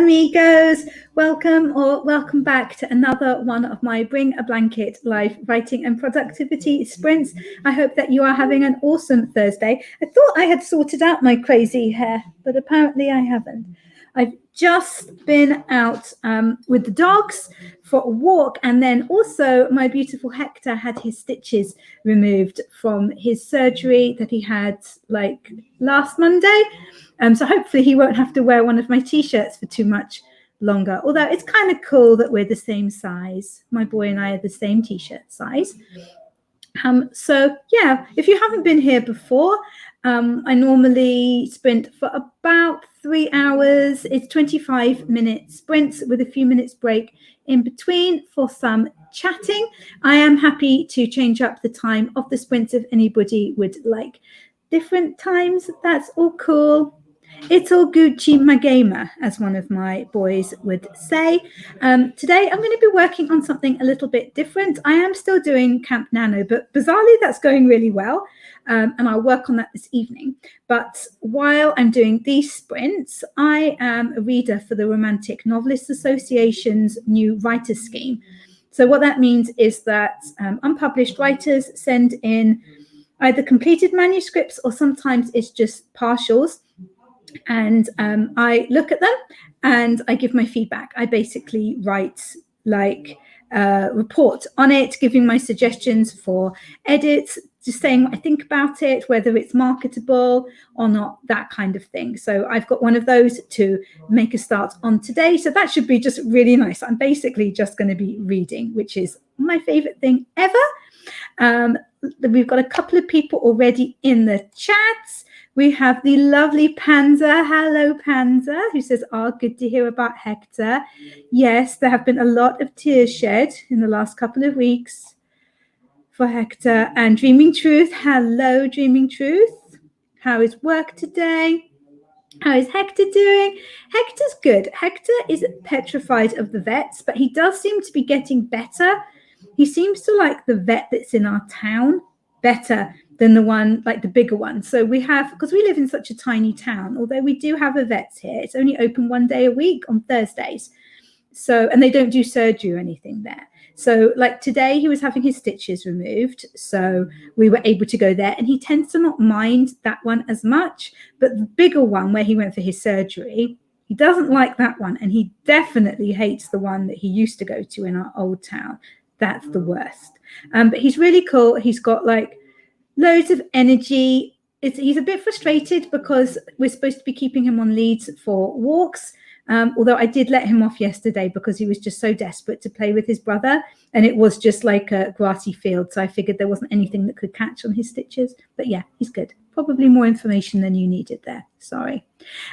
amigos, welcome back to another one of my Bring a Blanket live writing and productivity sprints. I hope that you are having an awesome Thursday. I thought I had sorted out my crazy hair, but apparently I haven't. I've just been out with the dogs for a walk, and then also my beautiful Hector had his stitches removed from his surgery that he had like last Monday. So hopefully he won't have to wear one of my t-shirts for too much longer, although it's kind of cool that we're the same size. My boy and I are the same t-shirt size. So yeah, if you haven't been here before, I normally sprint for about 3 hours. It's 25-minute sprints with a few minutes break in between for some chatting. I am happy to change up the time of the sprints if anybody would like different times. That's all cool. It's all Gucci Magema, as one of my boys would say. Today, I'm going to be working on something a little bit different. I am still doing Camp Nano, but bizarrely, that's going really well. And I'll work on that this evening. But while I'm doing these sprints, I am a reader for the Romantic Novelists Association's new writer scheme. So what that means is that unpublished writers send in either completed manuscripts or sometimes it's just partials. And I look at them and I give my feedback. I basically write like a report on it, giving my suggestions for edits, just saying what I think about it, whether it's marketable or not, that kind of thing. So I've got one of those to make a start on today. So that should be just really nice. I'm basically just going to be reading, which is my favorite thing ever. We've got a couple of people already in the chats. We have the lovely Panzer. Hello, Panzer, who says, good to hear about Hector. Yes, there have been a lot of tears shed in the last couple of weeks for Hector. And Dreaming Truth. Hello, Dreaming Truth. How is work today? How is Hector doing? Hector's good. Hector is petrified of the vets, but he does seem to be getting better. He seems to like the vet that's in our town better than the one, like the bigger one. So we have, because we live in such a tiny town, although we do have a vet here, it's only open 1 day a week on Thursdays. So, and they don't do surgery or anything there. So like today he was having his stitches removed. So we were able to go there, and he tends to not mind that one as much, but the bigger one where he went for his surgery, he doesn't like that one. And he definitely hates the one that he used to go to in our old town. That's the worst. But he's really cool. He's got like loads of energy. He's a bit frustrated because we're supposed to be keeping him on leads for walks. Although I did let him off yesterday because he was just so desperate to play with his brother. And it was just like a grassy field. So I figured there wasn't anything that could catch on his stitches. But yeah, he's good. Probably more information than you needed there. Sorry.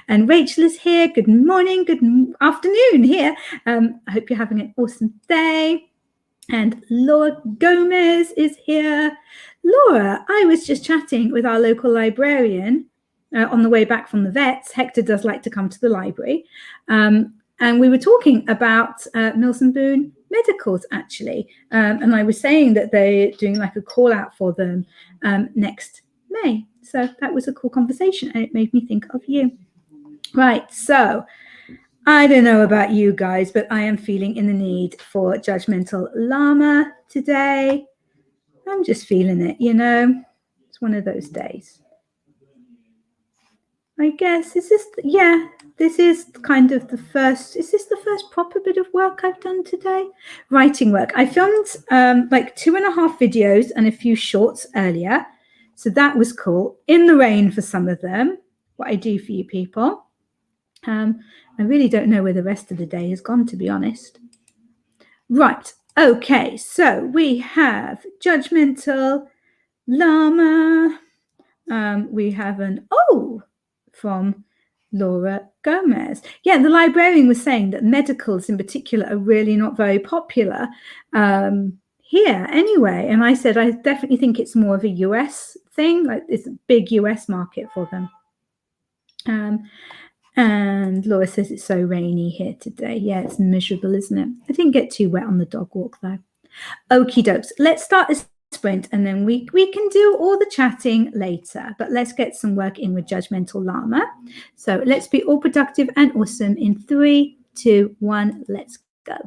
And Rachel is here. Good morning. Good afternoon here. I hope you're having an awesome day. And Laura Gomez is here. Laura, I was just chatting with our local librarian on the way back from the vets. Hector does like to come to the library. And we were talking about Mills and Boon medicals, actually. And I was saying that they're doing like a call out for them next May. So that was a cool conversation, and it made me think of you. Right, so I don't know about you guys, but I am feeling in the need for Judgmental Llama today. I'm just feeling it, you know. It's one of those days. I guess this is kind of the first, is this the first proper bit of work I've done today? Writing work. I filmed like 2.5 videos and a few shorts earlier. So that was cool. In the rain for some of them, what I do for you people. I really don't know where the rest of the day has gone, to be honest. Right. Okay. So we have Judgmental Llama. We have an from Laura Gomez. Yeah, the librarian was saying that medicals in particular are really not very popular here anyway. And I said, I definitely think it's more of a US thing. Like it's a big US market for them. And Laura says it's so rainy here today. Yeah, it's miserable, isn't it? I didn't get too wet on the dog walk, though. Okie dokes. Let's start this sprint, and then we can do all the chatting later. But let's get some work in with Judgmental Llama. So let's be all productive and awesome in 3, 2, 1, let's go.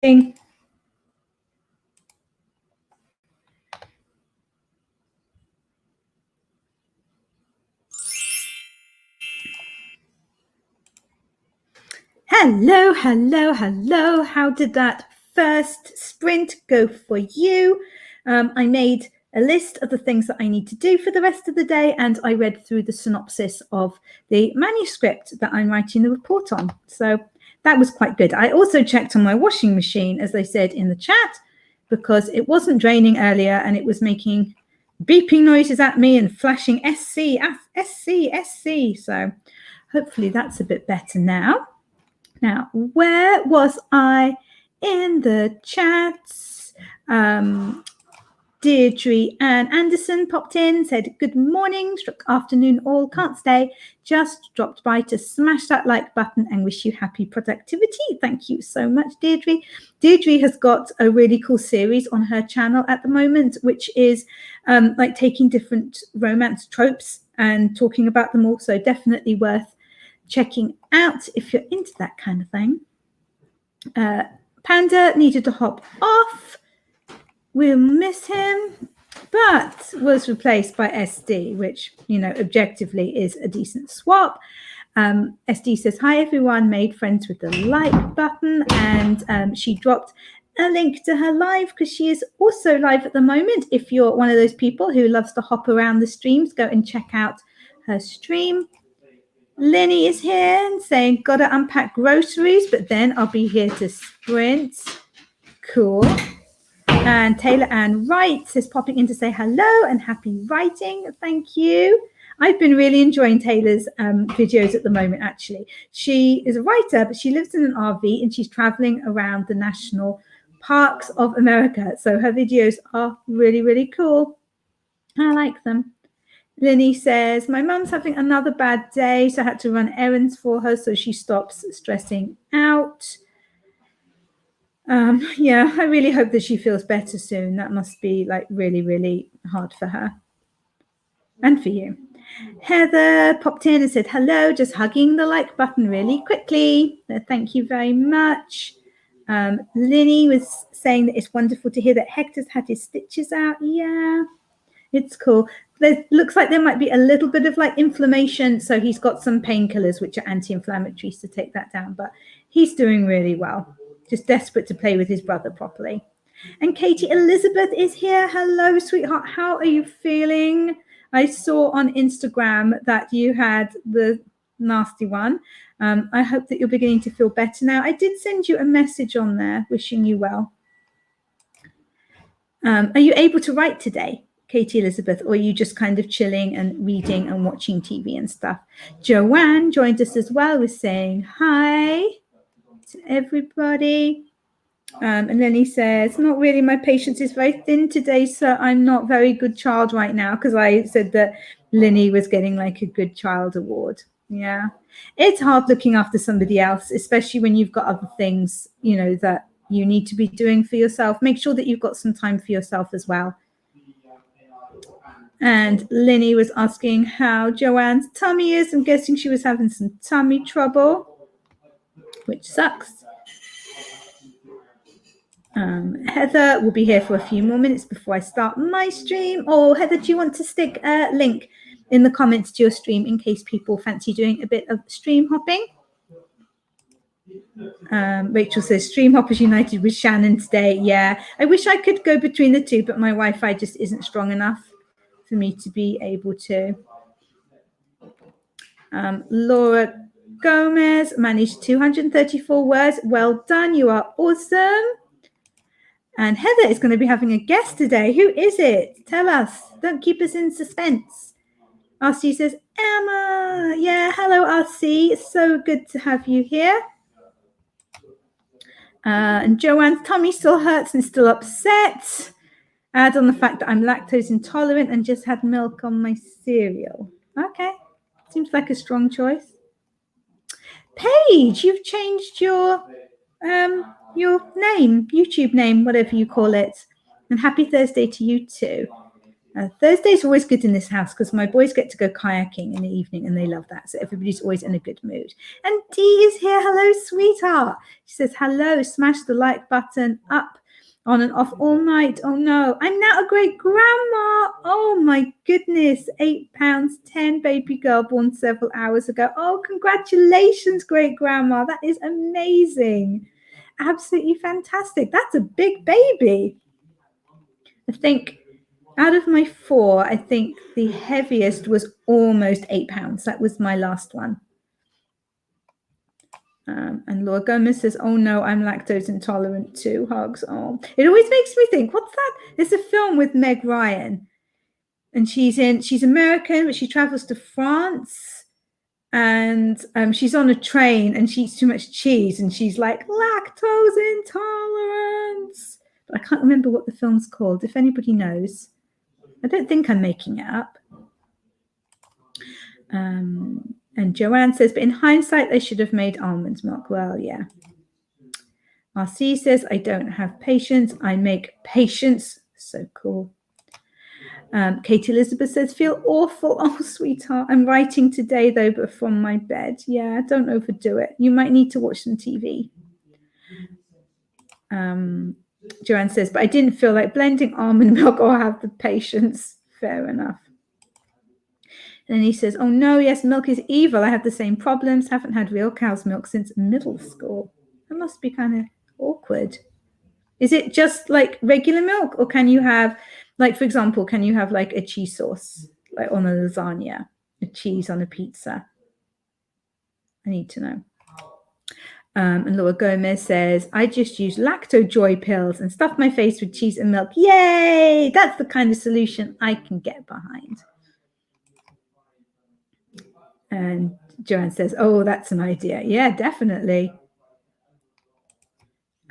Hello, hello, hello. How did that first sprint go for you? I made a list of the things that I need to do for the rest of the day, and I read through the synopsis of the manuscript that I'm writing the report on. So that was quite good. I also checked on my washing machine, as they said in the chat, because it wasn't draining earlier and it was making beeping noises at me and flashing SC, SC, SC. So hopefully that's a bit better now. Now, where was I in the chats? Deirdre Ann Anderson popped in, said, good morning, afternoon all, can't stay, just dropped by to smash that like button and wish you happy productivity. Thank you so much, Deirdre. Deirdre has got a really cool series on her channel at the moment, which is like taking different romance tropes and talking about them all, so definitely worth checking out if you're into that kind of thing. Panda needed to hop off. We'll miss him, but was replaced by SD, which, you know, objectively is a decent swap. SD says, hi, everyone, made friends with the like button, and she dropped a link to her live because she is also live at the moment. If you're one of those people who loves to hop around the streams, go and check out her stream. Lenny is here and saying, gotta unpack groceries, but then I'll be here to sprint. Cool. And Taylor Ann Wright is popping in to say hello and happy writing. Thank you. I've been really enjoying Taylor's videos at the moment, actually. She is a writer, but she lives in an RV and she's traveling around the national parks of America. So her videos are really, really cool. I like them. Lenny says, my mum's having another bad day, so I had to run errands for her so she stops stressing out. Yeah, I really hope that she feels better soon. That must be like really, really hard for her and for you. Heather popped in and said, hello, just hugging the like button really quickly. Thank you very much. Linny was saying that it's wonderful to hear that Hector's had his stitches out. Yeah, it's cool. There looks like there might be a little bit of like inflammation. So he's got some painkillers, which are anti-inflammatories to take that down, but he's doing really well. Just desperate to play with his brother properly. And Katie Elizabeth is here. Hello, sweetheart. How are you feeling? I saw on Instagram that you had the nasty one. I hope that you're beginning to feel better now. I did send you a message on there wishing you well. Are you able to write today, Katie Elizabeth, or are you just kind of chilling and reading and watching TV and stuff? Joanne joined us as well with saying hi to everybody. And then he says, not really, my patience is very thin today, so I'm not very good child right now, because I said that Linny was getting like a good child award. Yeah, it's hard looking after somebody else, especially when you've got other things, you know, that you need to be doing for yourself. Make sure that you've got some time for yourself as well. And Linny was asking how Joanne's tummy is. I'm guessing she was having some tummy trouble, which sucks. Heather will be here for a few more minutes before I start my stream. Or Heather, do you want to stick a link in the comments to your stream in case people fancy doing a bit of stream hopping? Rachel says, Stream Hoppers United with Shannon today. Yeah, I wish I could go between the two, but my Wi-Fi just isn't strong enough for me to be able to. Laura Gomez managed 234 words. Well done. You are awesome. And Heather is going to be having a guest today. Who is it? Tell us. Don't keep us in suspense. RC says, Emma. Yeah, hello, RC. It's so good to have you here. And Joanne's tummy still hurts and still upset. Add on the fact that I'm lactose intolerant and just had milk on my cereal. Okay. Seems like a strong choice. Paige, you've changed your name, YouTube name, whatever you call it. And happy Thursday to you too. Thursdays are always good in this house because my boys get to go kayaking in the evening and they love that. So everybody's always in a good mood. And Dee is here. Hello, sweetheart. She says, hello, smash the like button up, on and off all night. Oh no, I'm now a great grandma. Oh my goodness, £8, 10 baby girl born several hours ago. Oh, congratulations, great grandma. That is amazing. Absolutely fantastic. That's a big baby. I think out of my 4, I think the heaviest was almost £8. That was my last one. And Laura Gomez says, oh no, I'm lactose intolerant too. Hugs. Oh, it always makes me think, what's that? There's a film with Meg Ryan. And she's American, but she travels to France. And she's on a train and she eats too much cheese. And she's like, lactose intolerance. But I can't remember what the film's called. If anybody knows. I don't think I'm making it up. And Joanne says, but in hindsight, they should have made almond milk. Well, yeah. RC says, I don't have patience. I make patience. So cool. Katie Elizabeth says, feel awful. Oh, sweetheart. I'm writing today, though, but from my bed. Yeah, don't overdo it. You might need to watch some TV. Joanne says, but I didn't feel like blending almond milk or have the patience. Fair enough. And then he says, oh no, yes, milk is evil. I have the same problems. Haven't had real cow's milk since middle school. That must be kind of awkward. Is it just like regular milk? Or can you have, like, for example, can you have like a cheese sauce, like on a lasagna, a cheese on a pizza? I need to know. And Laura Gomez says, I just use Lacto Joy pills and stuff my face with cheese and milk. Yay! That's the kind of solution I can get behind. And Joanne says, oh, that's an idea. Yeah, definitely.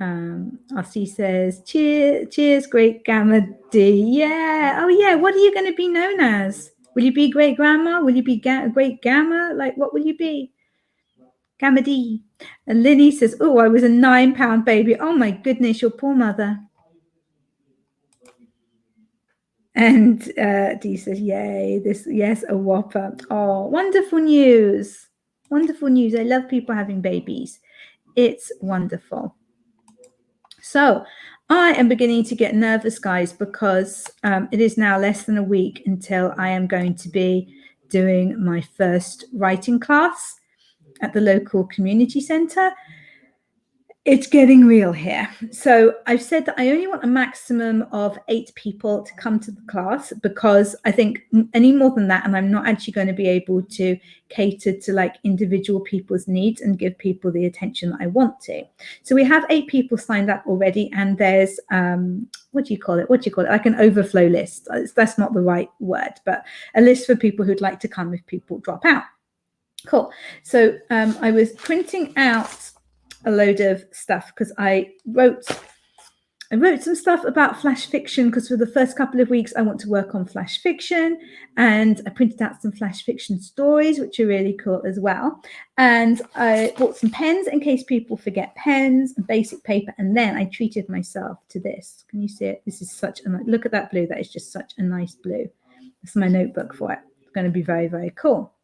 RC says, cheers, great Gamma D. Yeah. Oh, yeah. What are you going to be known as? Will you be great grandma? Will you be great Gamma? Like, what will you be? Gamma D. And Linny says, oh, I was a 9-pound baby. Oh, my goodness, your poor mother. And Dee says, yay, yes, a whopper. Oh, wonderful news. Wonderful news. I love people having babies. It's wonderful. So I am beginning to get nervous, guys, because it is now less than a week until I am going to be doing my first writing class at the local community centre. It's getting real here. So I've said that I only want a maximum of 8 people to come to the class because I think any more than that, and I'm not actually going to be able to cater to like individual people's needs and give people the attention that I want to. So we have 8 people signed up already, and there's what do you call it? Like an overflow list. That's not the right word, but a list for people who'd like to come if people drop out. Cool. So I was printing out a load of stuff because I wrote some stuff about flash fiction because for the first couple of weeks I want to work on flash fiction, and I printed out some flash fiction stories which are really cool as well, and I bought some pens in case people forget pens and basic paper, and then I treated myself to this. Can you see it? This is such a look at that blue. That is just such a nice blue. This is my notebook for it. It's going to be very, very cool.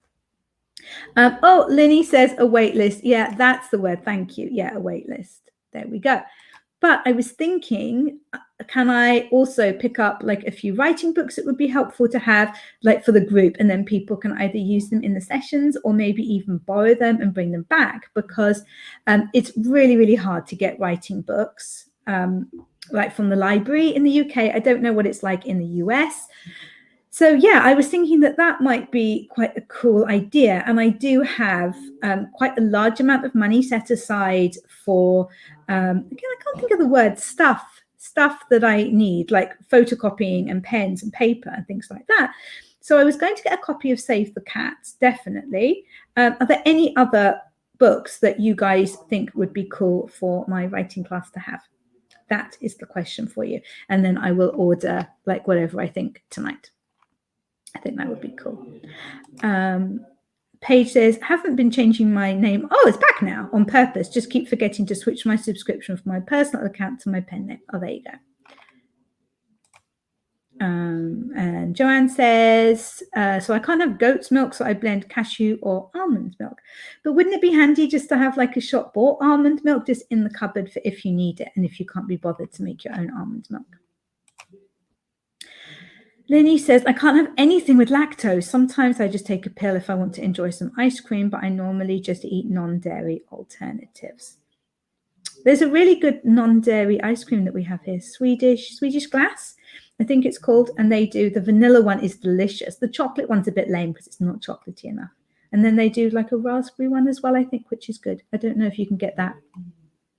Oh, Linny says a wait list. Yeah, that's the word. Thank you. Yeah, a wait list. There we go. But I was thinking, can I also pick up like a few writing books that would be helpful to have like for the group, and then people can either use them in the sessions or maybe even borrow them and bring them back, because it's really, really hard to get writing books like from the library in the UK. I don't know what it's like in the US. So, yeah, I was thinking that might be quite a cool idea. And I do have quite a large amount of money set aside for, again, I can't think of the word, stuff that I need, like photocopying and pens and paper and things like that. So I was going to get a copy of Save the Cats, definitely. Are there any other books that you guys think would be cool for my writing class to have? That is the question for you. And then I will order like whatever I think tonight. I think that would be cool. Paige says, haven't been changing my name. Oh, it's back now on purpose. Just keep forgetting to switch my subscription from my personal account to my pen name. Oh, there you go. And Joanne says, so I can't have goat's milk, so I blend cashew or almond milk. But wouldn't it be handy just to have like a shop bought almond milk just in the cupboard for if you need it and if you can't be bothered to make your own almond milk? Lenny says, I can't have anything with lactose. Sometimes I just take a pill if I want to enjoy some ice cream, but I normally just eat non-dairy alternatives. There's a really good non-dairy ice cream that we have here, Swedish Glass, I think it's called, and they do, the vanilla one is delicious. The chocolate one's a bit lame because it's not chocolatey enough. And then they do like a raspberry one as well, I think, which is good. I don't know if you can get that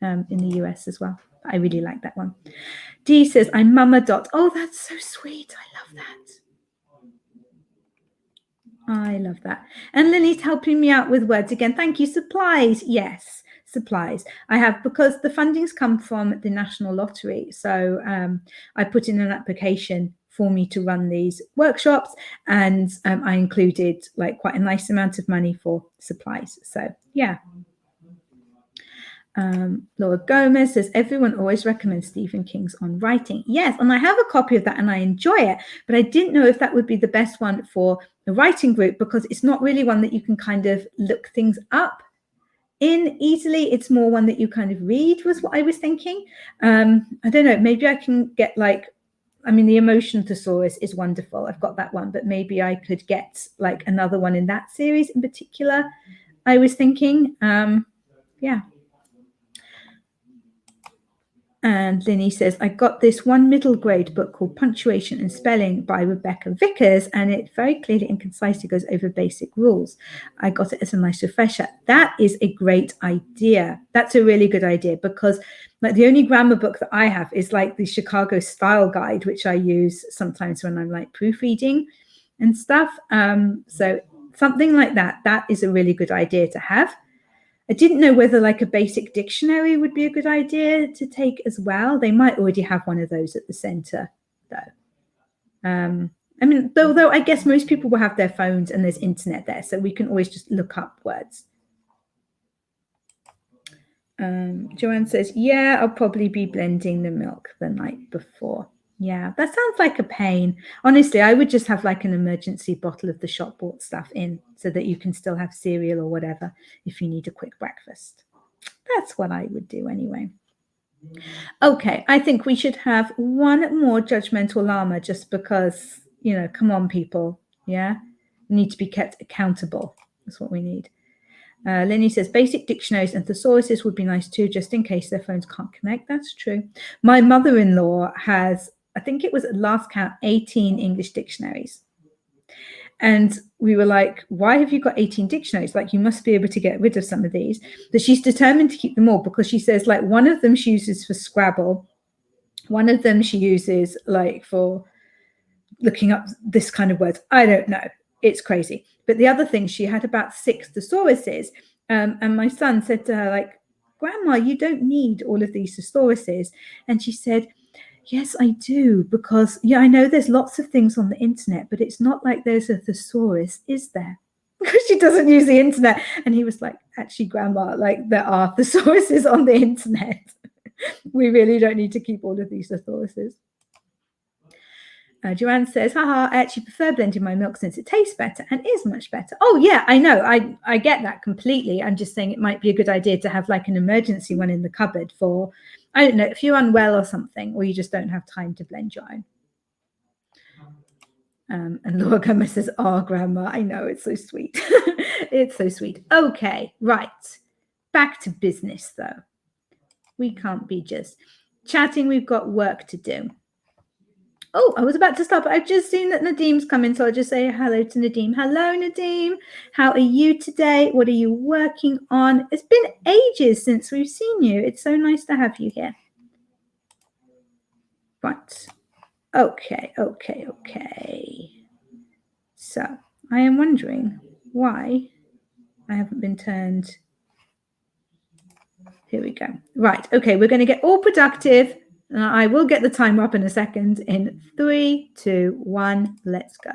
in the US as well. I really like that one. Dee says, I'm Mama Dot. Oh, that's so sweet. I love that. I love that. And Lily's helping me out with words again. Thank you. Supplies. Yes, supplies. I have, because the fundings come from the National Lottery. So I put in an application for me to run these workshops, and I included like quite a nice amount of money for supplies. So yeah. Laura Gomez says, everyone always recommends Stephen King's On Writing. Yes, and I have a copy of that and I enjoy it, but I didn't know if that would be the best one for the writing group because it's not really one that you can kind of look things up in easily. It's more one that you kind of read, was what I was thinking. I don't know, maybe I can get like, I mean, the Emotion Thesaurus is wonderful. I've got that one, but maybe I could get like another one in that series in particular, I was thinking. Yeah. And Linny says, I got this one middle grade book called Punctuation and Spelling by Rebecca Vickers, and it very clearly and concisely goes over basic rules. I got it as a nice refresher. That is a great idea. That's a really good idea, because like the only grammar book that I have is like the Chicago Style Guide, which I use sometimes when I'm like proofreading and stuff. So something like that, that is a really good idea to have. I didn't know whether like a basic dictionary would be a good idea to take as well. They might already have one of those at the center, though. I mean, though I guess most people will have their phones and there's internet there, so we can always just look up words. Joanne says, yeah, I'll probably be blending the milk the night before. Yeah, that sounds like a pain. Honestly, I would just have like an emergency bottle of the shop bought stuff in so that you can still have cereal or whatever if you need a quick breakfast. That's what I would do anyway. Okay, I think we should have one more judgmental llama just because, you know, come on, people. Yeah, we need to be kept accountable. That's what we need. Lenny says, basic dictionaries and thesauruses would be nice too, just in case their phones can't connect. That's true. My mother-in-law has, I think it was at last count, 18 English dictionaries. And we were like, why have you got 18 dictionaries? Like, you must be able to get rid of some of these. But she's determined to keep them all because she says, like, one of them she uses for Scrabble. One of them she uses, like, for looking up this kind of words. I don't know. It's crazy. But the other thing, she had about 6 thesauruses. And my son said to her, like, Grandma, you don't need all of these thesauruses. And she said, yes, I do, because, yeah, I know there's lots of things on the internet, but it's not like there's a thesaurus, is there? Because she doesn't use the internet. And he was like, actually, Grandma, like, there are thesauruses on the internet. We really don't need to keep all of these thesauruses. Joanne says, haha, I actually prefer blending my milk since it tastes better and is much better. Oh, yeah, I know. I get that completely. I'm just saying it might be a good idea to have like an emergency one in the cupboard for, I don't know, if you're unwell or something, or you just don't have time to blend your own. And Laura Gomez says, oh, Grandma, I know, it's so sweet. It's so sweet. Okay, right. Back to business, though. We can't be just chatting. We've got work to do. Oh, I was about to stop, but I've just seen that Nadim's come in, so I'll just say hello to Nadim. Hello, Nadim. How are you today? What are you working on? It's been ages since we've seen you. It's so nice to have you here. Right. Okay. So I am wondering why I haven't been turned. Here we go. Right. Okay, we're going to get all productive. I will get the timer up in a second. In 3, 2, 1, let's go.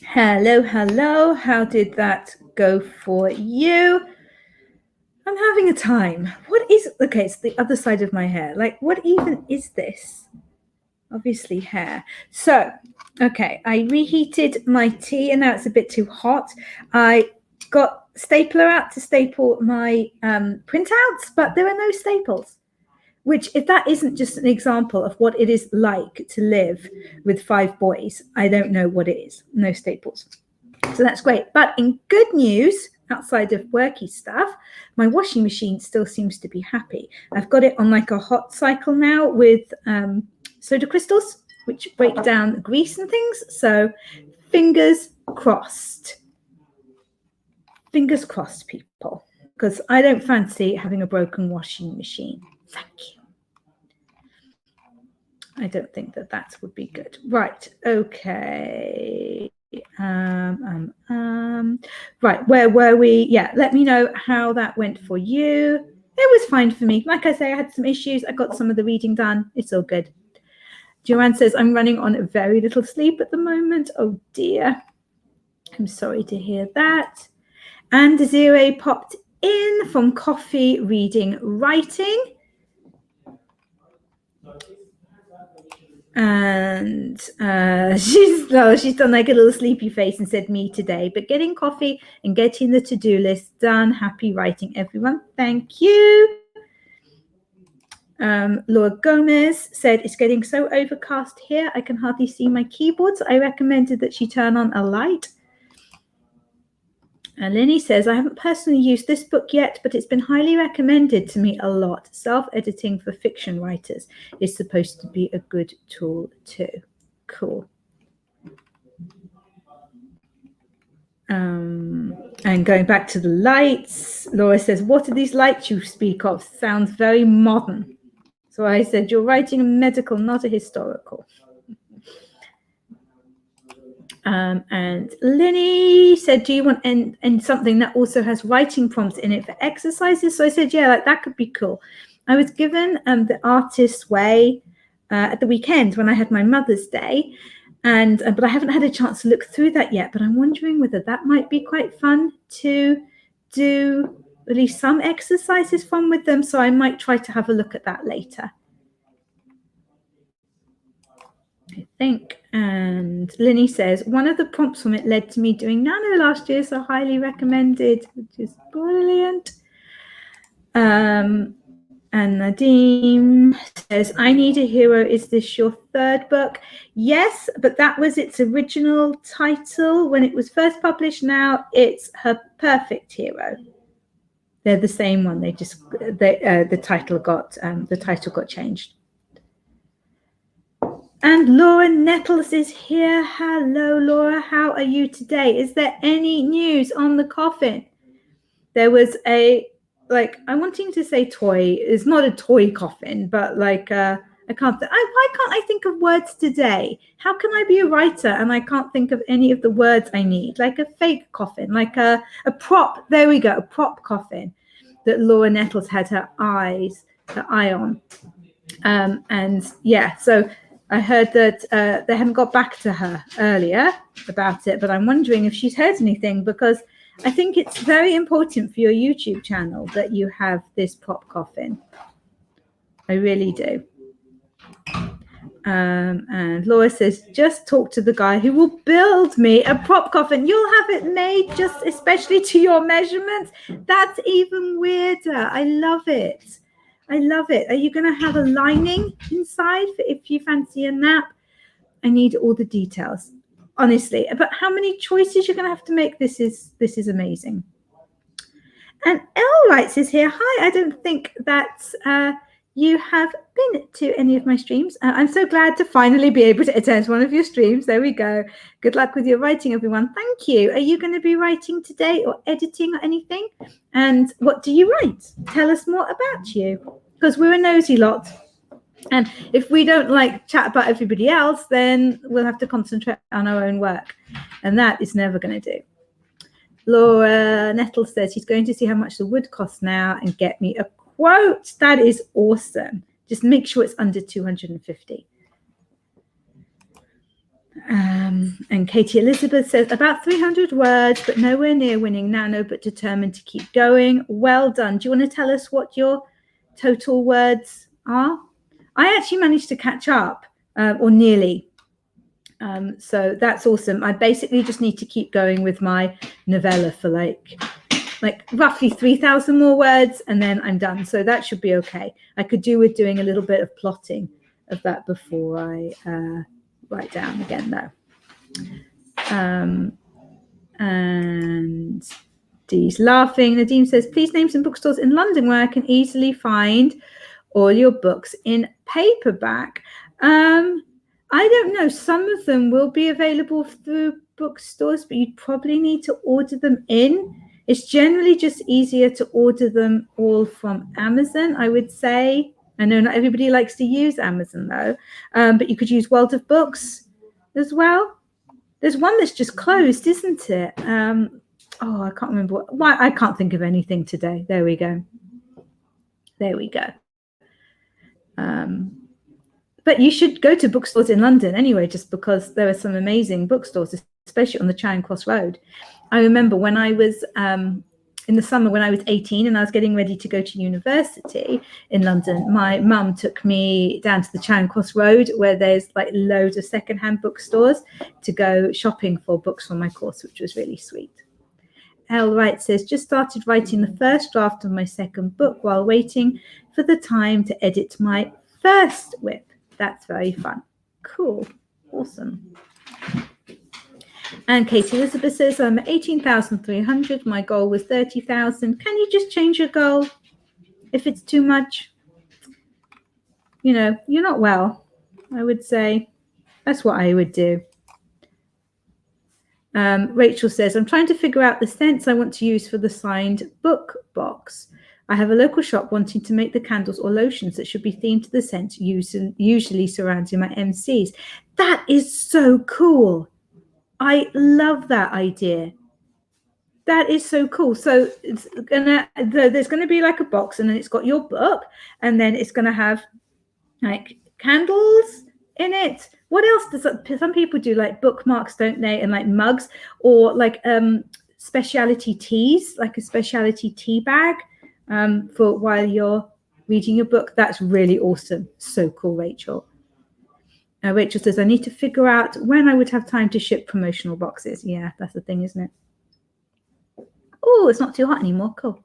Hello, hello. How did that go for you? I'm having a time. What is, okay, it's the other side of my hair. Like, what even is this? Obviously hair. So, okay, I reheated my tea and now it's a bit too hot. I got stapler out to staple my printouts, but there are no staples. Which, if that isn't just an example of what it is like to live with 5 boys, I don't know what it is. No staples. So that's great. But in good news, outside of worky stuff, my washing machine still seems to be happy. I've got it on like a hot cycle now with soda crystals, which break down grease and things. So fingers crossed. Fingers crossed, people, because I don't fancy having a broken washing machine. Thank you. I don't think that would be good. Right. Okay. Right. Where were we? Yeah. Let me know how that went for you. It was fine for me. Like I say, I had some issues. I got some of the reading done. It's all good. Joanne says, I'm running on very little sleep at the moment. Oh dear. I'm sorry to hear that. And Desiree popped in from coffee, reading, writing. And she's done like a little sleepy face and said me today, but getting coffee and getting the to-do list done. Happy writing, everyone. Thank you. Laura Gomez said, it's getting so overcast here, I can hardly see my keyboard. So I recommended that she turn on a light. And Lenny says, I haven't personally used this book yet, but it's been highly recommended to me a lot. Self-editing for fiction writers is supposed to be a good tool too. Cool. And going back to the lights, Laura says, what are these lights you speak of? Sounds very modern. So I said, you're writing a medical, not a historical. And Lenny said, do you want and something that also has writing prompts in it for exercises? So I said, yeah, like that could be cool. I was given the Artist's Way at the weekend when I had my Mother's Day, and but I haven't had a chance to look through that yet. But I'm wondering whether that might be quite fun to do at least some exercises from with them. So I might try to have a look at that later, I think. And Linny says, one of the prompts from it led to me doing nano last year, so highly recommended, which is brilliant. And Nadeem says, I Need a Hero. Is this your 3rd book? Yes, but that was its original title when it was first published. Now it's Her Perfect Hero. They're the same one. They just the title got changed. And Laura Nettles is here. Hello, Laura. How are you today? Is there any news on the coffin? There was I'm wanting to say toy. It's not a toy coffin, but like why can't I think of words today? How can I be a writer and I can't think of any of the words I need? Like a fake coffin, like a prop. There we go, a prop coffin that Laura Nettles had her eye on. And yeah, so I heard that they hadn't got back to her earlier about it, but I'm wondering if she's heard anything, because I think it's very important for your YouTube channel that you have this prop coffin. I really do. And Laura says, just talk to the guy who will build me a prop coffin. You'll have it made just especially to your measurements. That's even weirder. I love it. I love it. Are you going to have a lining inside for if you fancy a nap? I need all the details, honestly. But how many choices you're going to have to make? This is amazing. And Elle writes is here. Hi, I don't think that you have been to any of my streams. I'm so glad to finally be able to attend one of your streams. There we go. Good luck with your writing, everyone. Thank you. Are you going to be writing today or editing or anything? And what do you write? Tell us more about you, because we're a nosy lot. And if we don't like chat about everybody else, then we'll have to concentrate on our own work. And that is never going to do. Laura Nettle says she's going to see how much the wood costs now and get me a quote. That is awesome. Just make sure it's under 250. And Katie Elizabeth says about 300 words, but nowhere near winning Nano, but determined to keep going. Well done. Do you want to tell us what your total words are? I actually managed to catch up, or nearly. So that's awesome. I basically just need to keep going with my novella for like roughly 3,000 more words, and then I'm done. So that should be okay. I could do with doing a little bit of plotting of that before I write down again, though. And Dee's laughing. Nadeem says, please name some bookstores in London where I can easily find all your books in paperback. I don't know. Some of them will be available through bookstores, but you'd probably need to order them in. It's generally just easier to order them all from Amazon, I would say. I know not everybody likes to use Amazon, though, but you could use World of Books as well. There's one that's just closed, isn't it? I can't remember why. I can't think of anything today. There we go. But you should go to bookstores in London anyway, just because there are some amazing bookstores, especially on the Charing Cross Road. I remember when I was in the summer when I was 18 and I was getting ready to go to university in London, my mum took me down to the Charing Cross Road where there's like loads of secondhand bookstores to go shopping for books for my course, which was really sweet. Elle Wright says, just started writing the first draft of my second book while waiting for the time to edit my first WIP. That's very fun. Cool. Awesome. And Katie Elizabeth says, I'm at 18,300. My goal was 30,000. Can you just change your goal if it's too much? You know, you're not well, I would say. That's what I would do. Rachel says, I'm trying to figure out the scents I want to use for the signed book box. I have a local shop wanting to make the candles or lotions that should be themed to the scents usually surrounding my MCs. That is so cool. I love that idea. That is so cool. So there's going to be like a box, and then it's got your book, and then it's going to have like candles in it. What else does some people do, like bookmarks, don't they? And like mugs, or like specialty teas, like a specialty tea bag for while you're reading your book. That's really awesome. So cool, Rachel. Rachel says, I need to figure out when I would have time to ship promotional boxes. Yeah, that's the thing, isn't it? Oh, it's not too hot anymore. Cool.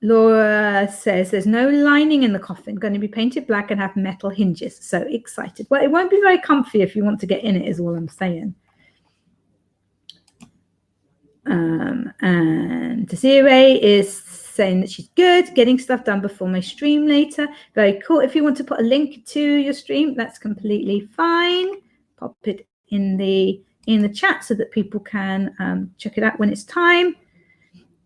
Laura says, there's no lining in the coffin, going to be painted black and have metal hinges. So excited. Well, it won't be very comfy if you want to get in it, is all I'm saying. And Desiree is saying that she's good, getting stuff done before my stream later. Very cool. If you want to put a link to your stream, that's completely fine. Pop it in the chat so that people can check it out when it's time.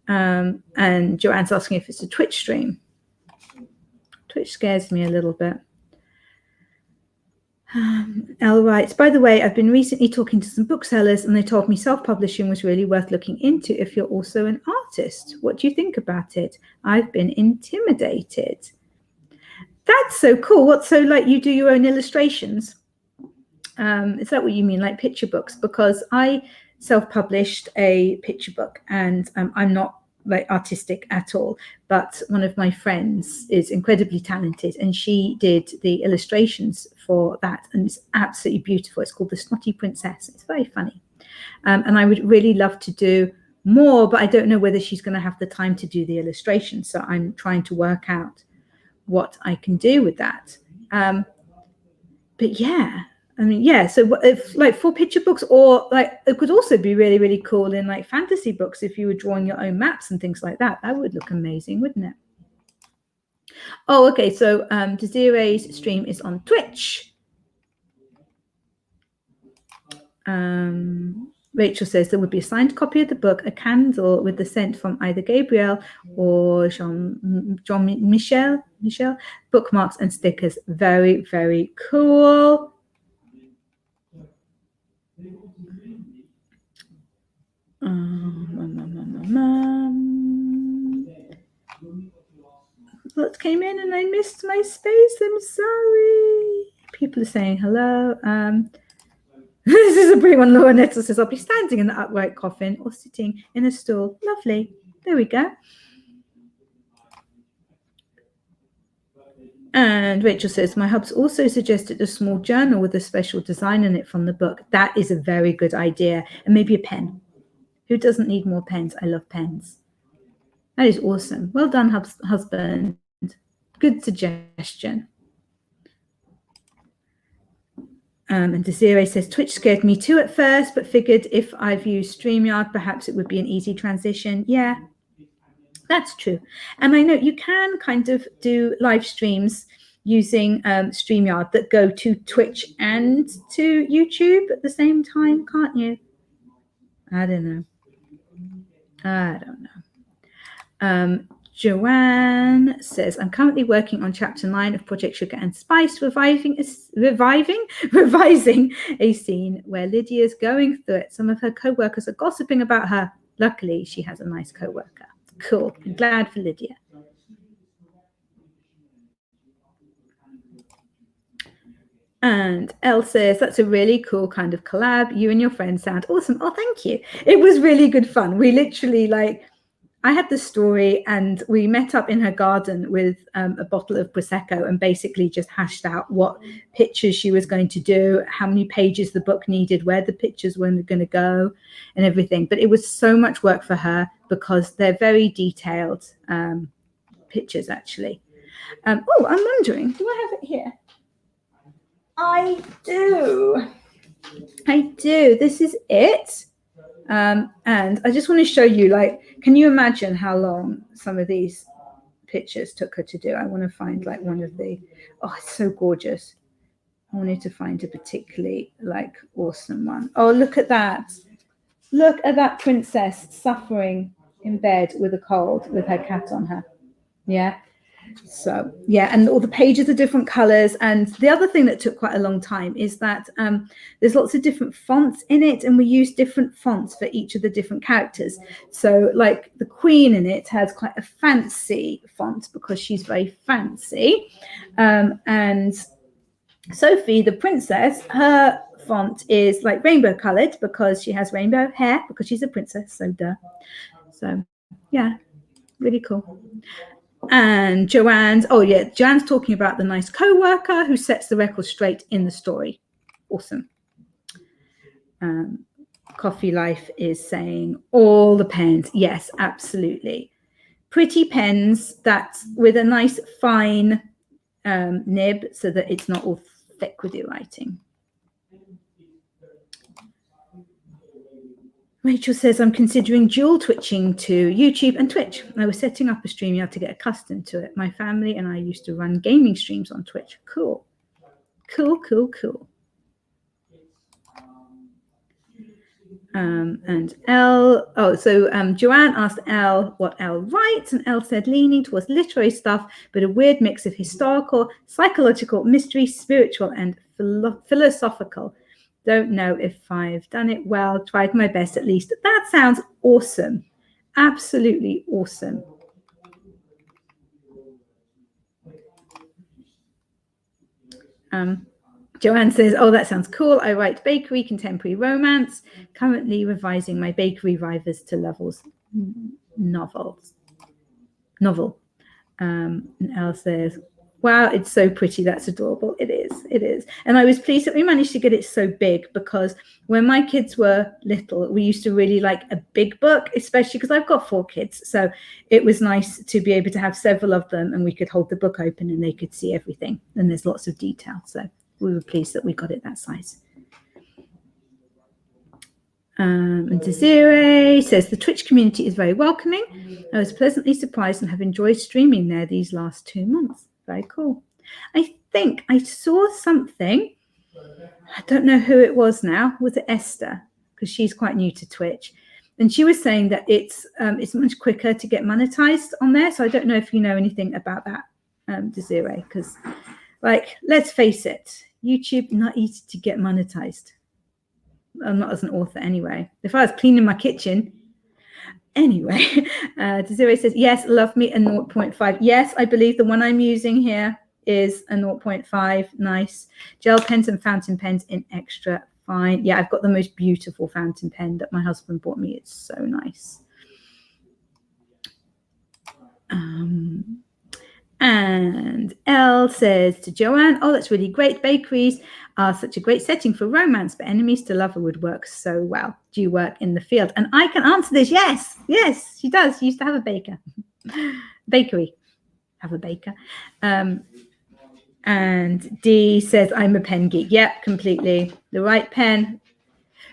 And Joanne's asking if it's a Twitch stream. Twitch scares me a little bit. Elle writes, by the way, I've been recently talking to some booksellers and they told me self-publishing was really worth looking into if you're also an artist. What do you think about it? I've been intimidated. That's so cool. What, so like you do your own illustrations? Is that what you mean, like picture books? Because I self-published a picture book, and I'm not like artistic at all, but one of my friends is incredibly talented, and she did the illustrations for that, and it's absolutely beautiful. It's called The Snotty Princess. It's very funny, and I would really love to do more, but I don't know whether she's going to have the time to do the illustrations, so I'm trying to work out what I can do with that. But yeah, I mean, yeah, so if like for picture books, or like it could also be really, really cool in like fantasy books if you were drawing your own maps and things like that. That would look amazing, wouldn't it? Oh, okay, so Desiree's stream is on Twitch. Rachel says there would be a signed copy of the book, a candle with the scent from either Gabriel or Jean-Michel, bookmarks and stickers. Very, very cool. that came in and I missed my space. I'm sorry. People are saying hello. This is a brilliant one. Laura Nettle says, I'll be standing in the upright coffin or sitting in a stool. Lovely. There we go. And Rachel says, my hubs also suggested a small journal with a special design in it from the book. That is a very good idea. And maybe a pen. Who doesn't need more pens? I love pens. That is awesome. Well done, husband. Good suggestion. And Desiree says, Twitch scared me too at first, but figured if I've used StreamYard, perhaps it would be an easy transition. Yeah, that's true. And I know you can kind of do live streams using StreamYard that go to Twitch and to YouTube at the same time, can't you? I don't know. Joanne says, I'm currently working on chapter 9 of Project Sugar and Spice, revising a scene where Lydia's going through it. Some of her co-workers are gossiping about her. Luckily, she has a nice co-worker. Cool. I'm glad for Lydia. And Elle says, that's a really cool kind of collab. You and your friends sound awesome. Oh, thank you. It was really good fun. We literally I had the story and we met up in her garden with a bottle of Prosecco and basically just hashed out what pictures she was going to do, how many pages the book needed, where the pictures were going to go and everything. But it was so much work for her because they're very detailed pictures, actually. I'm wondering, do I have it here? I do. This is it. And I just want to show you, can you imagine how long some of these pictures took her to do? I want to find one of the, it's so gorgeous. I wanted to find a particularly awesome one. Oh, look at that. Look at that princess suffering in bed with a cold with her cat on her. Yeah. So, yeah, and all the pages are different colors. And the other thing that took quite a long time is that there's lots of different fonts in it, and we use different fonts for each of the different characters. So, the Queen in it has quite a fancy font because she's very fancy. And Sophie, the princess, her font is rainbow colored because she has rainbow hair because she's a princess. So, duh. So, yeah, really cool. And Joanne's talking about the nice co-worker who sets the record straight in the story. Awesome. Coffee Life is saying all the pens. Yes, absolutely. Pretty pens that's with a nice fine nib so that it's not all thick with your writing. Rachel says, I'm considering dual twitching to YouTube and Twitch. I was setting up a StreamYard to get accustomed to it. My family and I used to run gaming streams on Twitch. Cool. And Elle, Joanne asked Elle what Elle writes, and Elle said leaning towards literary stuff, but a weird mix of historical, psychological, mystery, spiritual, and philosophical. Don't know if I've done it well, tried my best at least. That sounds awesome. Absolutely awesome. Joanne says, that sounds cool. I write bakery, contemporary romance, currently revising my bakery rivals to levels novel. And Elle says, wow, it's so pretty. That's adorable. It is. And I was pleased that we managed to get it so big because when my kids were little, we used to really like a big book, especially because I've got 4 kids. So it was nice to be able to have several of them and we could hold the book open and they could see everything. And there's lots of detail. So we were pleased that we got it that size. And Desiree says, the Twitch community is very welcoming. I was pleasantly surprised and have enjoyed streaming there these last 2 months. Very cool. I think I saw something. I don't know who it was now. Was it Esther? Because she's quite new to Twitch. And she was saying that it's much quicker to get monetized on there. So I don't know if you know anything about that, Desiree. Because, let's face it, YouTube, not easy to get monetized. I'm not as an author anyway. If I was cleaning my kitchen, Anyway, Desiree says, yes, love me a 0.5. Yes, I believe the one I'm using here is a 0.5. Nice. Gel pens and fountain pens in extra fine. Yeah, I've got the most beautiful fountain pen that my husband bought me. It's so nice. And Elle says to Joanne, oh, that's really great. Bakeries are such a great setting for romance, but enemies to lover would work so well. Do you work in the field? And I can answer this. Yes, she does. She used to have a bakery, have a baker. And Dee says, I'm a pen geek. Yep, completely. The right pen.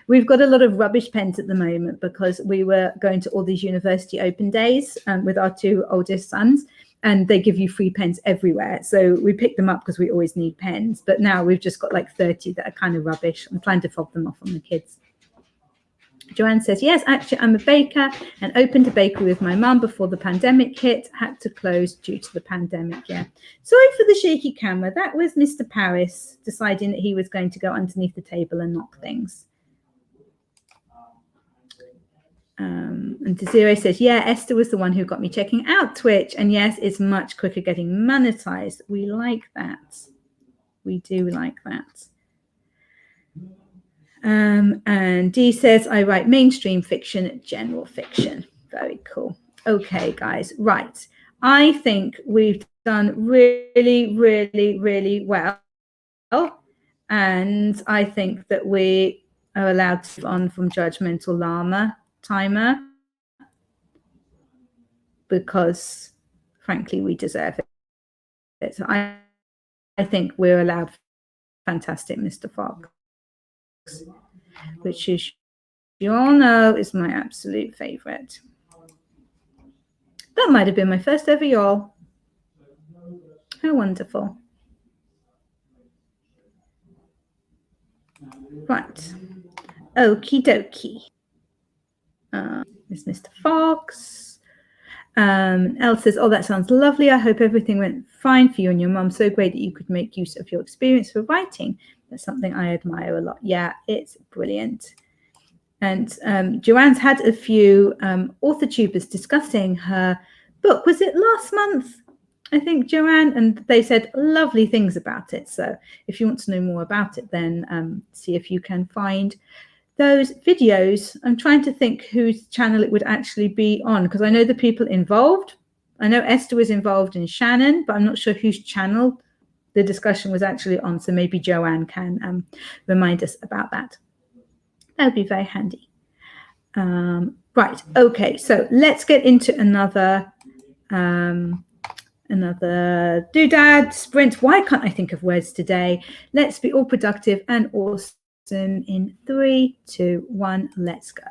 We've got a lot of rubbish pens at the moment because we were going to all these university open days with our two oldest sons, and they give you free pens everywhere. So we pick them up because we always need pens. But now we've just got like 30 that are kind of rubbish. I'm trying to fob them off on the kids. Joanne says, yes, actually, I'm a baker and opened a bakery with my mum before the pandemic hit. Had to close due to the pandemic. Yeah. Sorry for the shaky camera. That was Mr. Paris deciding that he was going to go underneath the table and knock things. And Desiree says, yeah, Esther was the one who got me checking out Twitch. And yes, it's much quicker getting monetized. We like that. We do like that. And Dee says, I write mainstream fiction, general fiction. Very cool. Okay, guys. Right. I think we've done really, really, really well. And I think that we are allowed to move on from Judgmental Llama Timer because, frankly, we deserve it. So I think we're allowed Fantastic Mr. Fox, which is, you all know, is my absolute favorite. That might have been my first ever y'all. How wonderful. Right. Okie dokie. Is Mr. Fox. Elle says, oh, that sounds lovely. I hope everything went fine for you and your mum. So great that you could make use of your experience for writing. That's something I admire a lot. Yeah, it's brilliant. And Joanne's had a few author tubers discussing her book. Was it last month? I think, Joanne, and they said lovely things about it. So if you want to know more about it, then see if you can find those videos. I'm trying to think whose channel it would actually be on, because I know the people involved. I know Esther was involved in Shannon, but I'm not sure whose channel the discussion was actually on. So maybe Joanne can remind us about that. That would be very handy. Right. Okay. So let's get into another doodad sprint. Why can't I think of words today? Let's be all productive and awesome in 3, 2, 1. Let's go.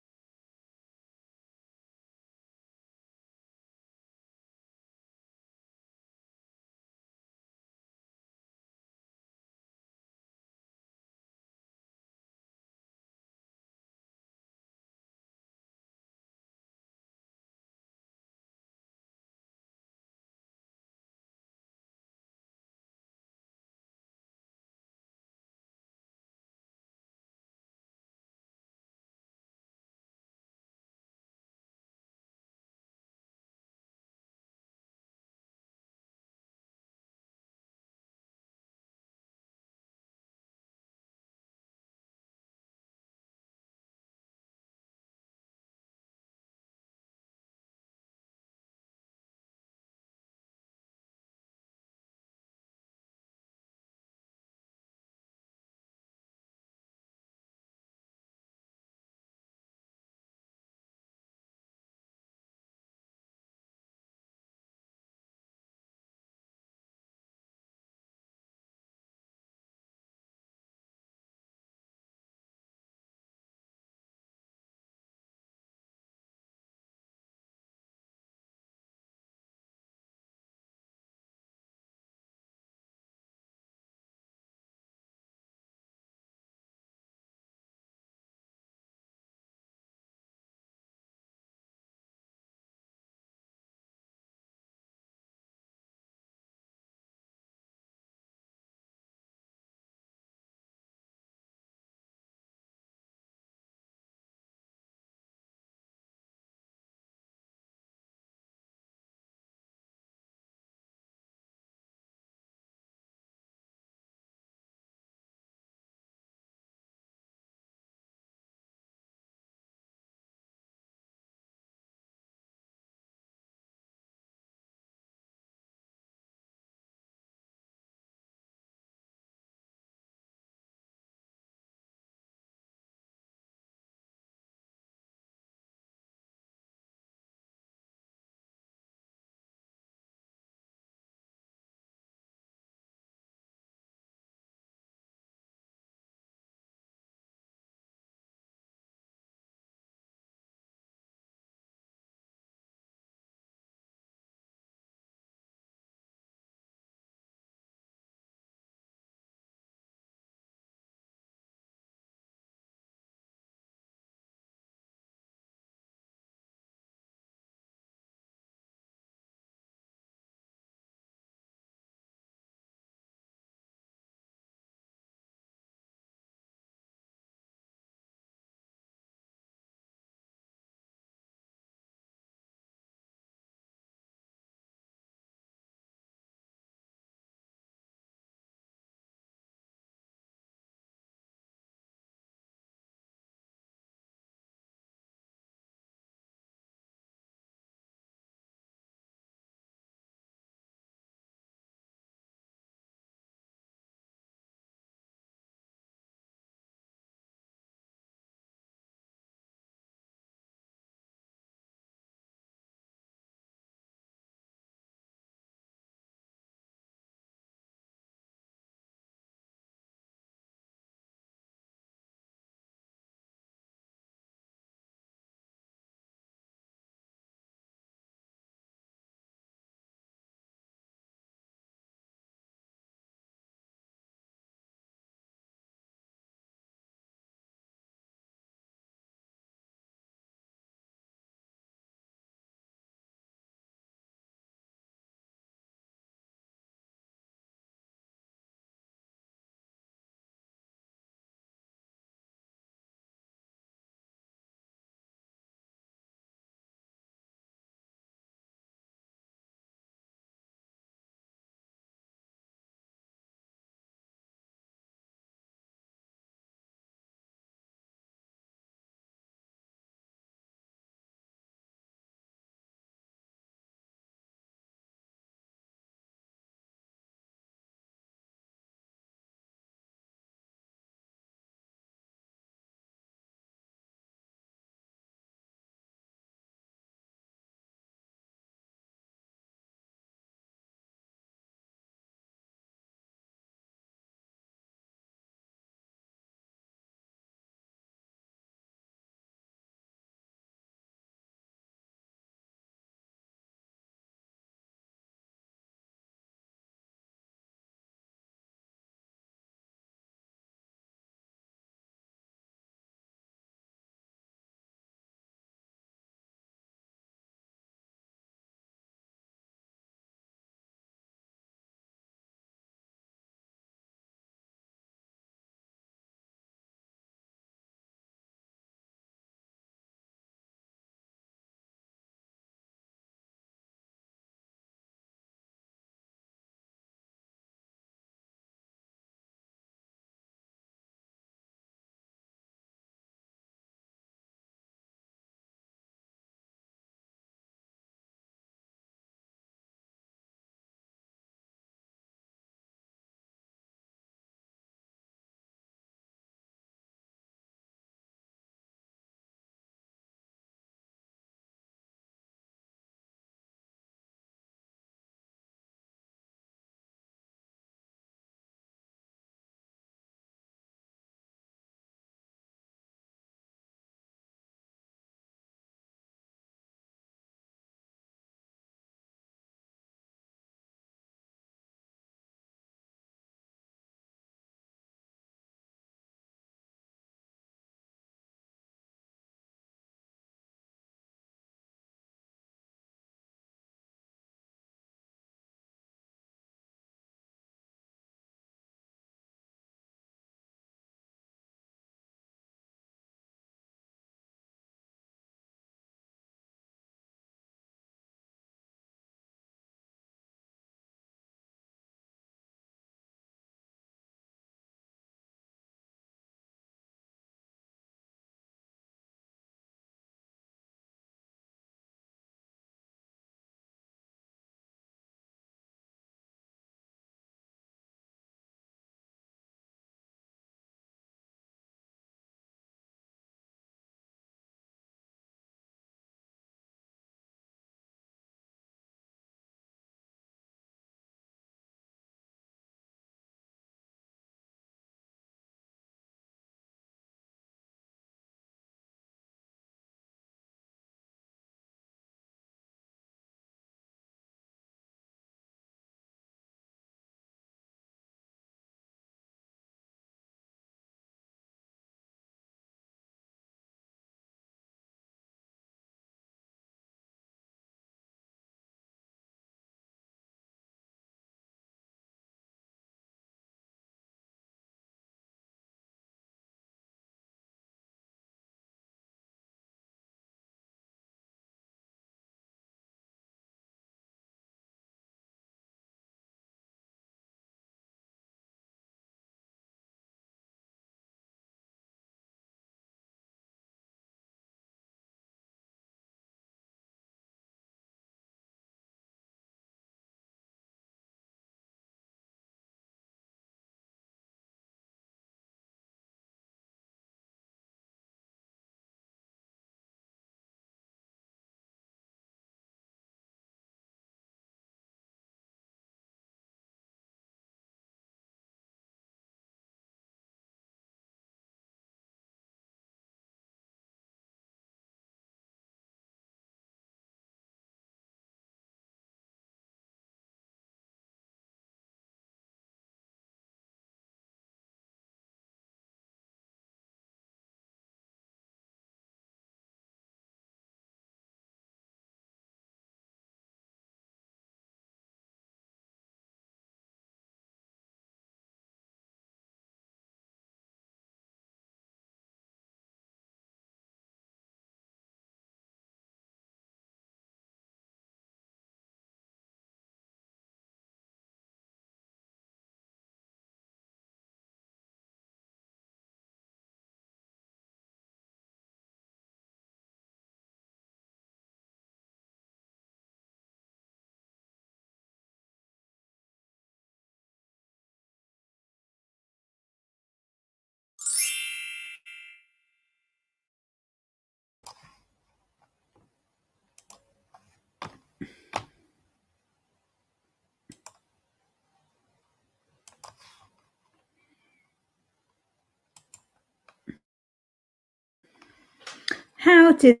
How did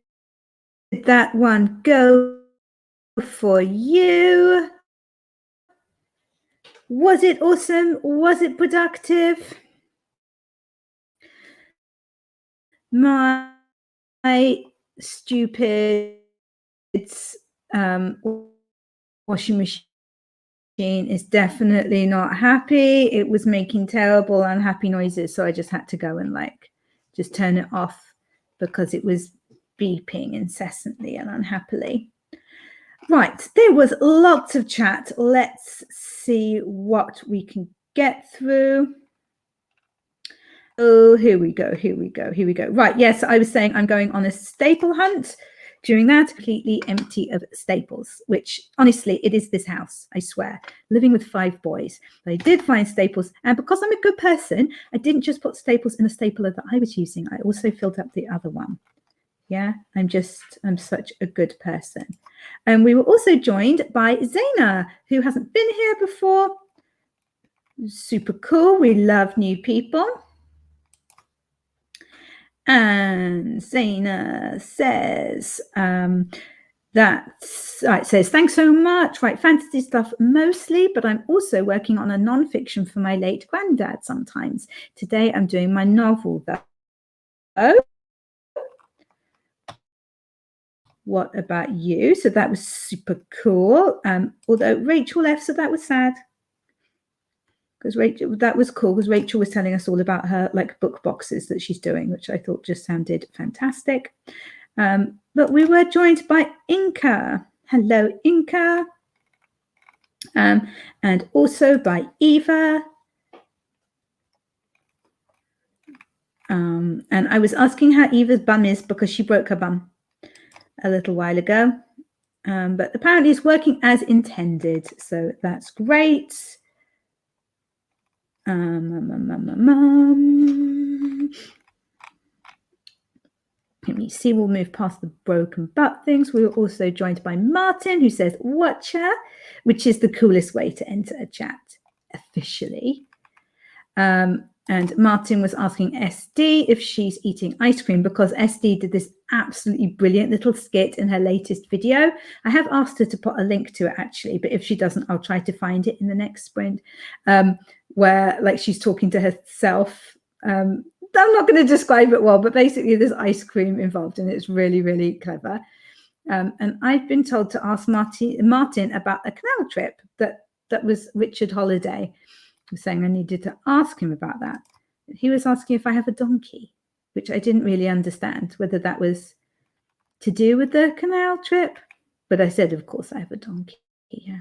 that one go for you? Was it awesome? Was it productive? My stupid washing machine is definitely not happy. It was making terrible, unhappy noises. So I just had to go and like just turn it off because it was beeping incessantly and unhappily. Right, there was lots of chat. Let's see what we can get through. Oh, here we go. Right, yes, I was saying I'm going on a staple hunt. During that, completely empty of staples, which honestly, it is this house, I swear, living with 5 boys. But I did find staples. And because I'm a good person, I didn't just put staples in the stapler that I was using. I also filled up the other one. Yeah, I'm such a good person. And we were also joined by Zaina, who hasn't been here before. Super cool. We love new people. And Zaina says it says, thanks so much. Right, fantasy stuff mostly, but I'm also working on a non-fiction for my late granddad sometimes. Today I'm doing my novel though. What about you? So that was super cool. Although Rachel left, so that was sad. Because that was cool because Rachel was telling us all about her like book boxes that she's doing, which I thought just sounded fantastic. But we were joined by Inka. Hello, Inka. And also by Eva. And I was asking how Eva's bum is because she broke her bum a little while ago. But apparently it's working as intended. So that's great. Let me see, we'll move past the broken butt things. We were also joined by Martin, who says watcher, which is the coolest way to enter a chat officially. And Martin was asking SD if she's eating ice cream because SD did this absolutely brilliant little skit in her latest video. I have asked her to put a link to it actually, but if she doesn't, I'll try to find it in the next sprint, where like she's talking to herself. I'm not going to describe it well, but basically there's ice cream involved and it's really, really clever. And I've been told to ask Martin about a canal trip that was Richard Holiday. Was saying I needed to ask him about that. He was asking if I have a donkey, which I didn't really understand whether that was to do with the canal trip. But I said, of course, I have a donkey. Yeah.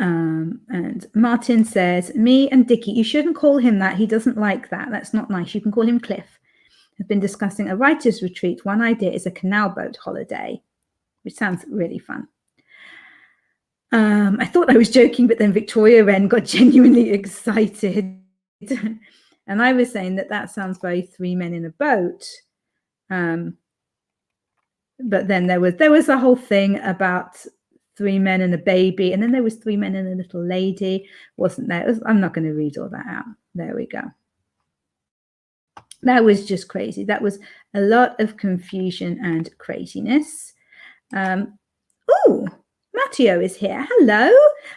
And Martin says, me and Dickie, you shouldn't call him that. He doesn't like that. That's not nice. You can call him Cliff. I've been discussing a writer's retreat. One idea is a canal boat holiday, which sounds really fun. I thought I was joking, but then Victoria Wren got genuinely excited. And I was saying that sounds very 3 men in a boat. But then there was a whole thing about 3 men and a baby. And then there was 3 men and a little lady, wasn't there? I'm not going to read all that out. There we go. That was just crazy. That was a lot of confusion and craziness. Oh, Matteo is here. Hello.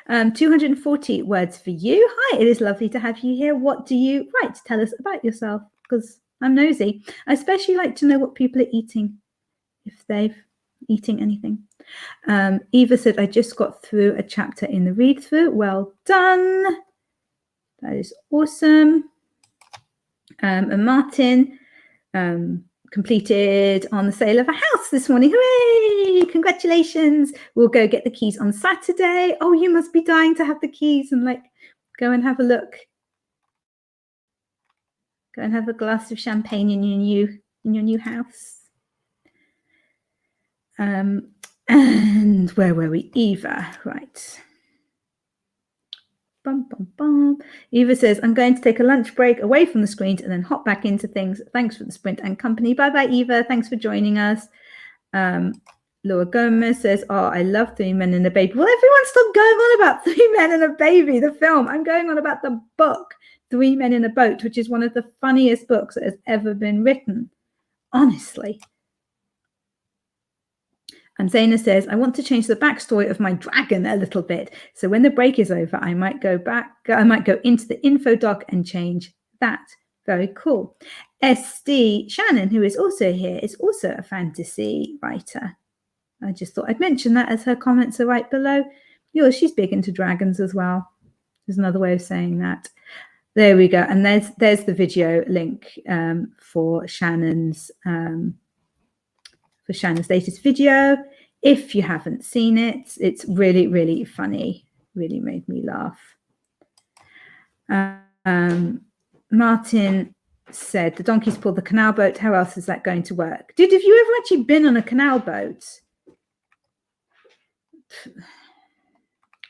240 words for you. Hi, it is lovely to have you here. What do you write? Tell us about yourself because I'm nosy. I especially like to know what people are eating, if they've eating anything. Eva said, I just got through a chapter in the read through. Well done. That is awesome. And Martin completed on the sale of a house this morning. Hooray! Congratulations. We'll go get the keys on Saturday. Oh, you must be dying to have the keys and like go and have a look. Go and have a glass of champagne in your new house. And where were we? Eva, right. Bum, bum, bum. Eva says, I'm going to take a lunch break away from the screens and then hop back into things. Thanks for the sprint and company. Bye-bye, Eva. Thanks for joining us. Laura Gomez says, oh, I love 3 Men and a Baby. Well, everyone stop going on about 3 Men and a Baby, the film. I'm going on about the book, Three Men in a Boat, which is one of the funniest books that has ever been written. Honestly. And Zaina says, I want to change the backstory of my dragon a little bit. So when the break is over, I might go into the info doc and change that. Very cool. SD Shannon, who is also here, is also a fantasy writer. I just thought I'd mention that as her comments are right below yours. She's big into dragons as well. There's another way of saying that. There we go. And there's the video link for Shannon's latest video. If you haven't seen it, it's really, really funny. Really made me laugh. Martin said, the donkeys pulled the canal boat. How else is that going to work? Dude, have you ever actually been on a canal boat?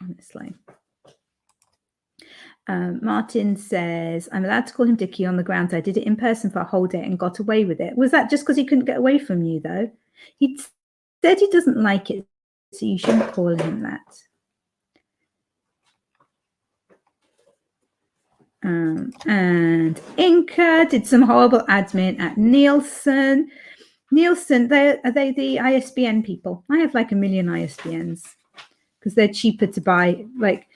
Honestly. Martin says, I'm allowed to call him Dickie on the grounds I did it in person for a whole day and got away with it. Was that just because he couldn't get away from you, though? He said he doesn't like it, so you shouldn't call him that. And Inca did some horrible admin at Nielsen. Nielsen, are they the ISBN people? I have like a million ISBNs because they're cheaper to buy. Like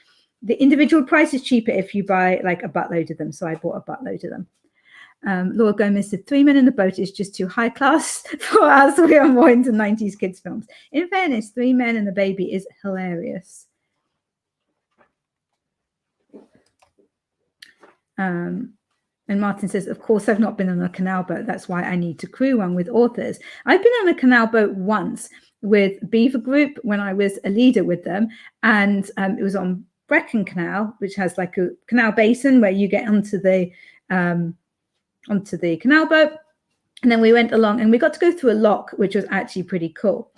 the individual price is cheaper if you buy like a buttload of them. So I bought a buttload of them. Laura Gomez said, Three Men in a Boat is just too high class for us. We are more into 90s kids films. In fairness, Three Men and a Baby is hilarious. And Martin says, of course, I've not been on a canal boat. That's why I need to crew one with authors. I've been on a canal boat once with Beaver Group when I was a leader with them. And it was on Brecon Canal, which has like a canal basin where you get onto the canal boat. And then we went along and we got to go through a lock, which was actually pretty cool.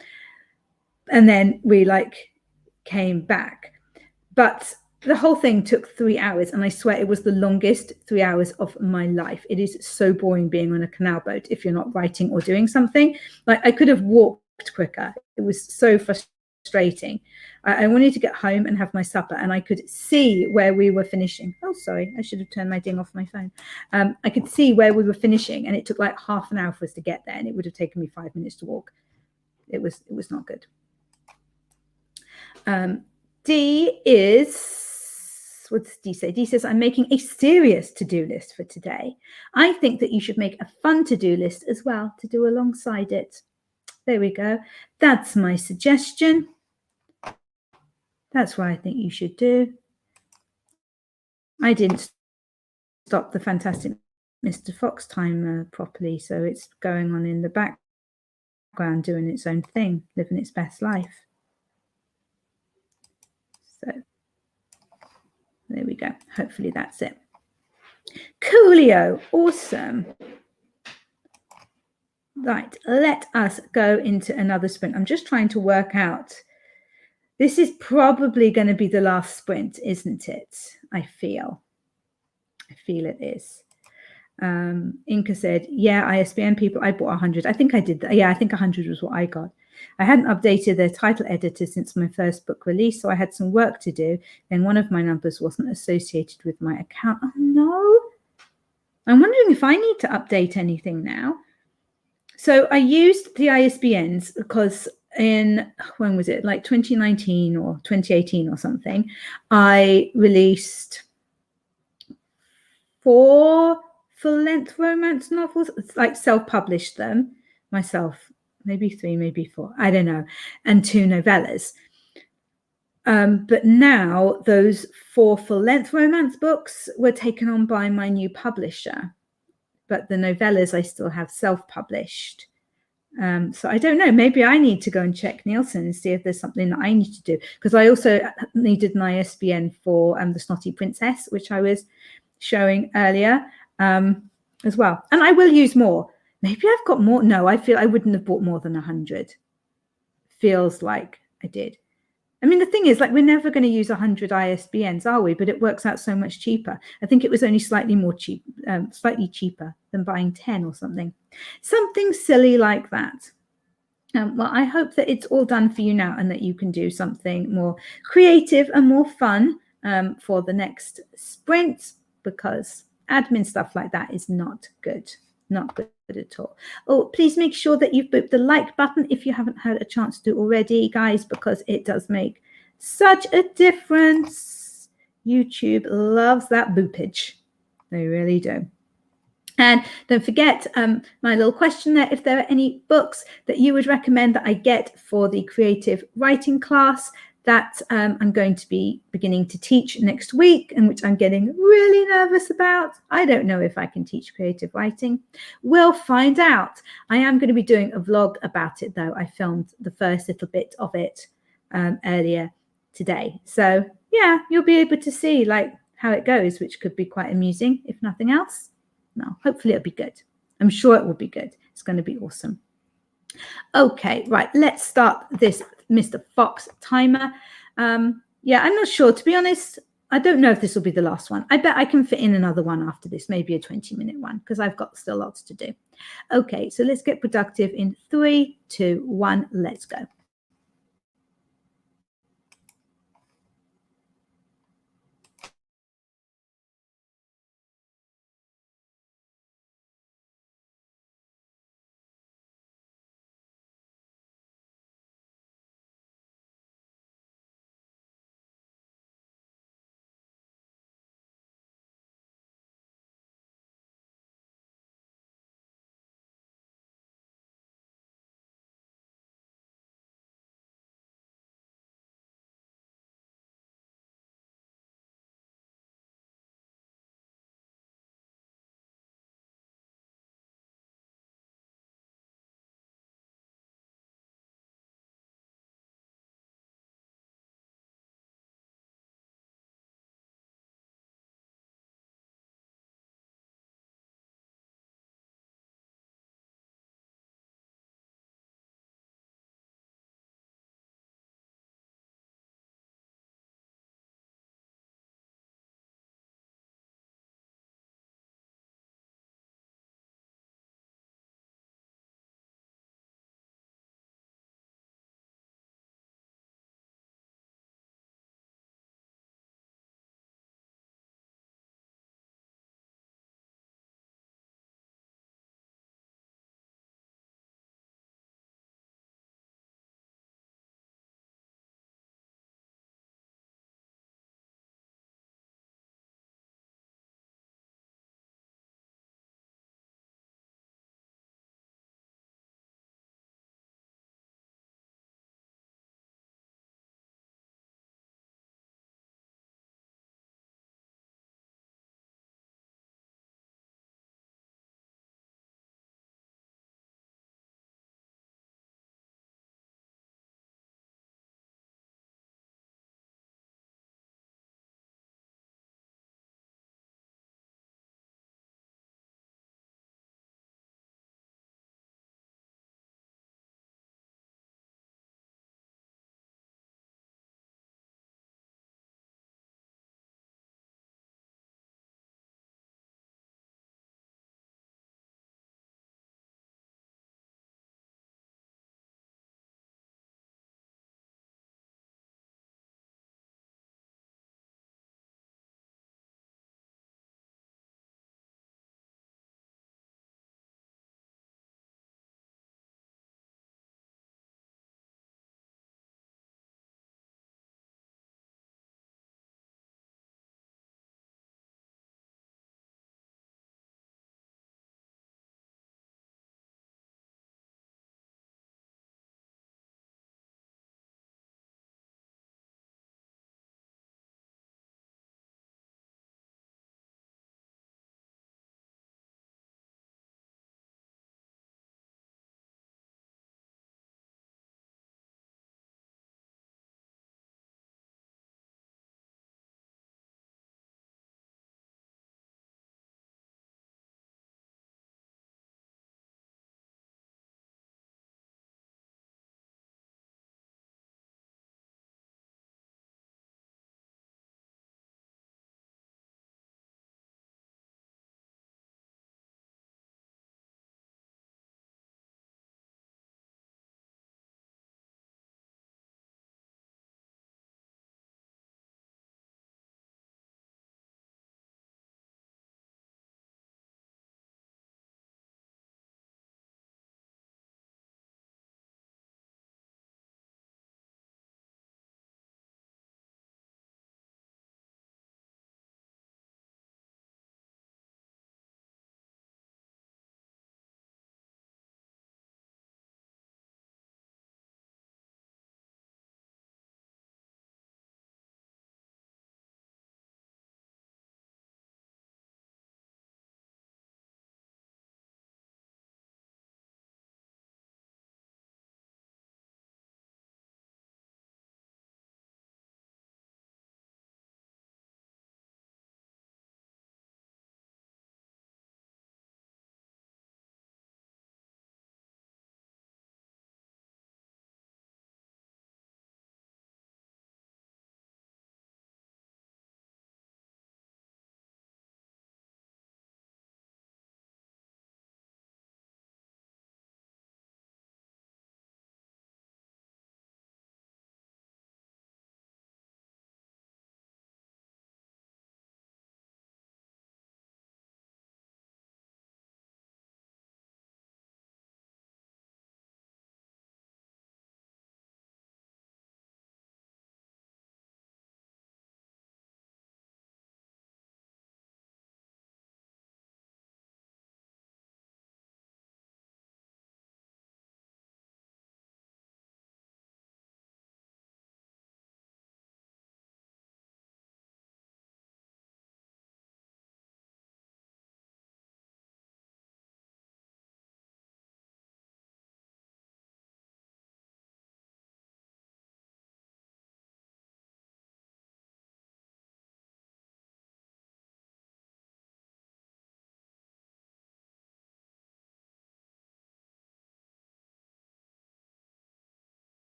And then we like came back. But the whole thing took 3 hours, and I swear it was the longest 3 hours of my life. It is so boring being on a canal boat if you're not writing or doing something. Like I could have walked quicker. It was so frustrating. I wanted to get home and have my supper, and I could see where we were finishing. Oh, sorry, I should have turned my ding off my phone. I could see where we were finishing, and it took like half an hour for us to get there, and it would have taken me 5 minutes to walk. It was not good. D is... What does D say? D says, I'm making a serious to-do list for today. I think that you should make a fun to-do list as well to do alongside it. There we go. That's my suggestion. That's what I think you should do. I didn't stop the Fantastic Mr. Fox timer properly, so it's going on in the background doing its own thing, living its best life. So there we go. Hopefully that's it. Coolio. Awesome. Right. Let us go into another sprint. I'm just trying to work out. This is probably going to be the last sprint, isn't it? I feel it is. Inca said, yeah, ISBN people, I bought 100. I think I did that. Yeah, I think 100 was what I got. I hadn't updated the title editor since my first book release, so I had some work to do. Then one of my numbers wasn't associated with my account. Oh, no. I'm wondering if I need to update anything now. So I used the ISBNs because when was it? Like 2019 or 2018 or something, I released 4 full-length romance novels. It's like self-published them myself. Maybe 3, maybe 4, I don't know, and 2 novellas. But now those 4 full-length romance books were taken on by my new publisher. But the novellas I still have self-published. So I don't know, maybe I need to go and check Nielsen and see if there's something that I need to do. Because I also needed an ISBN for The Snotty Princess, which I was showing earlier as well. And I will use more. Maybe I've got more. No, I feel I wouldn't have bought more than 100. Feels like I did. I mean, the thing is, like, we're never going to use 100 ISBNs, are we? But it works out so much cheaper. I think it was only slightly cheaper than buying 10 or something. Something silly like that. Well, I hope that it's all done for you now and that you can do something more creative and more fun for the next sprint, because admin stuff like that is not good. Not good at all. Oh, please make sure that you've booped the like button if you haven't had a chance to already, guys, because it does make such a difference. YouTube loves that boopage. They really do. And don't forget my little question there, if there are any books that you would recommend that I get for the creative writing class that I'm going to be beginning to teach next week, and which I'm getting really nervous about. I don't know if I can teach creative writing. We'll find out. I am going to be doing a vlog about it, though. I filmed the first little bit of it earlier today. So yeah, you'll be able to see like how it goes, which could be quite amusing, if nothing else. No, hopefully it'll be good. I'm sure it will be good. It's going to be awesome. Okay, right, let's start this Mr. Fox timer. Yeah, I'm not sure. To be honest, I don't know if this will be the last one. I bet I can fit in another one after this, maybe a 20-minute one, because I've got still lots to do. Okay, so let's get productive in 3, 2, 1, let's go.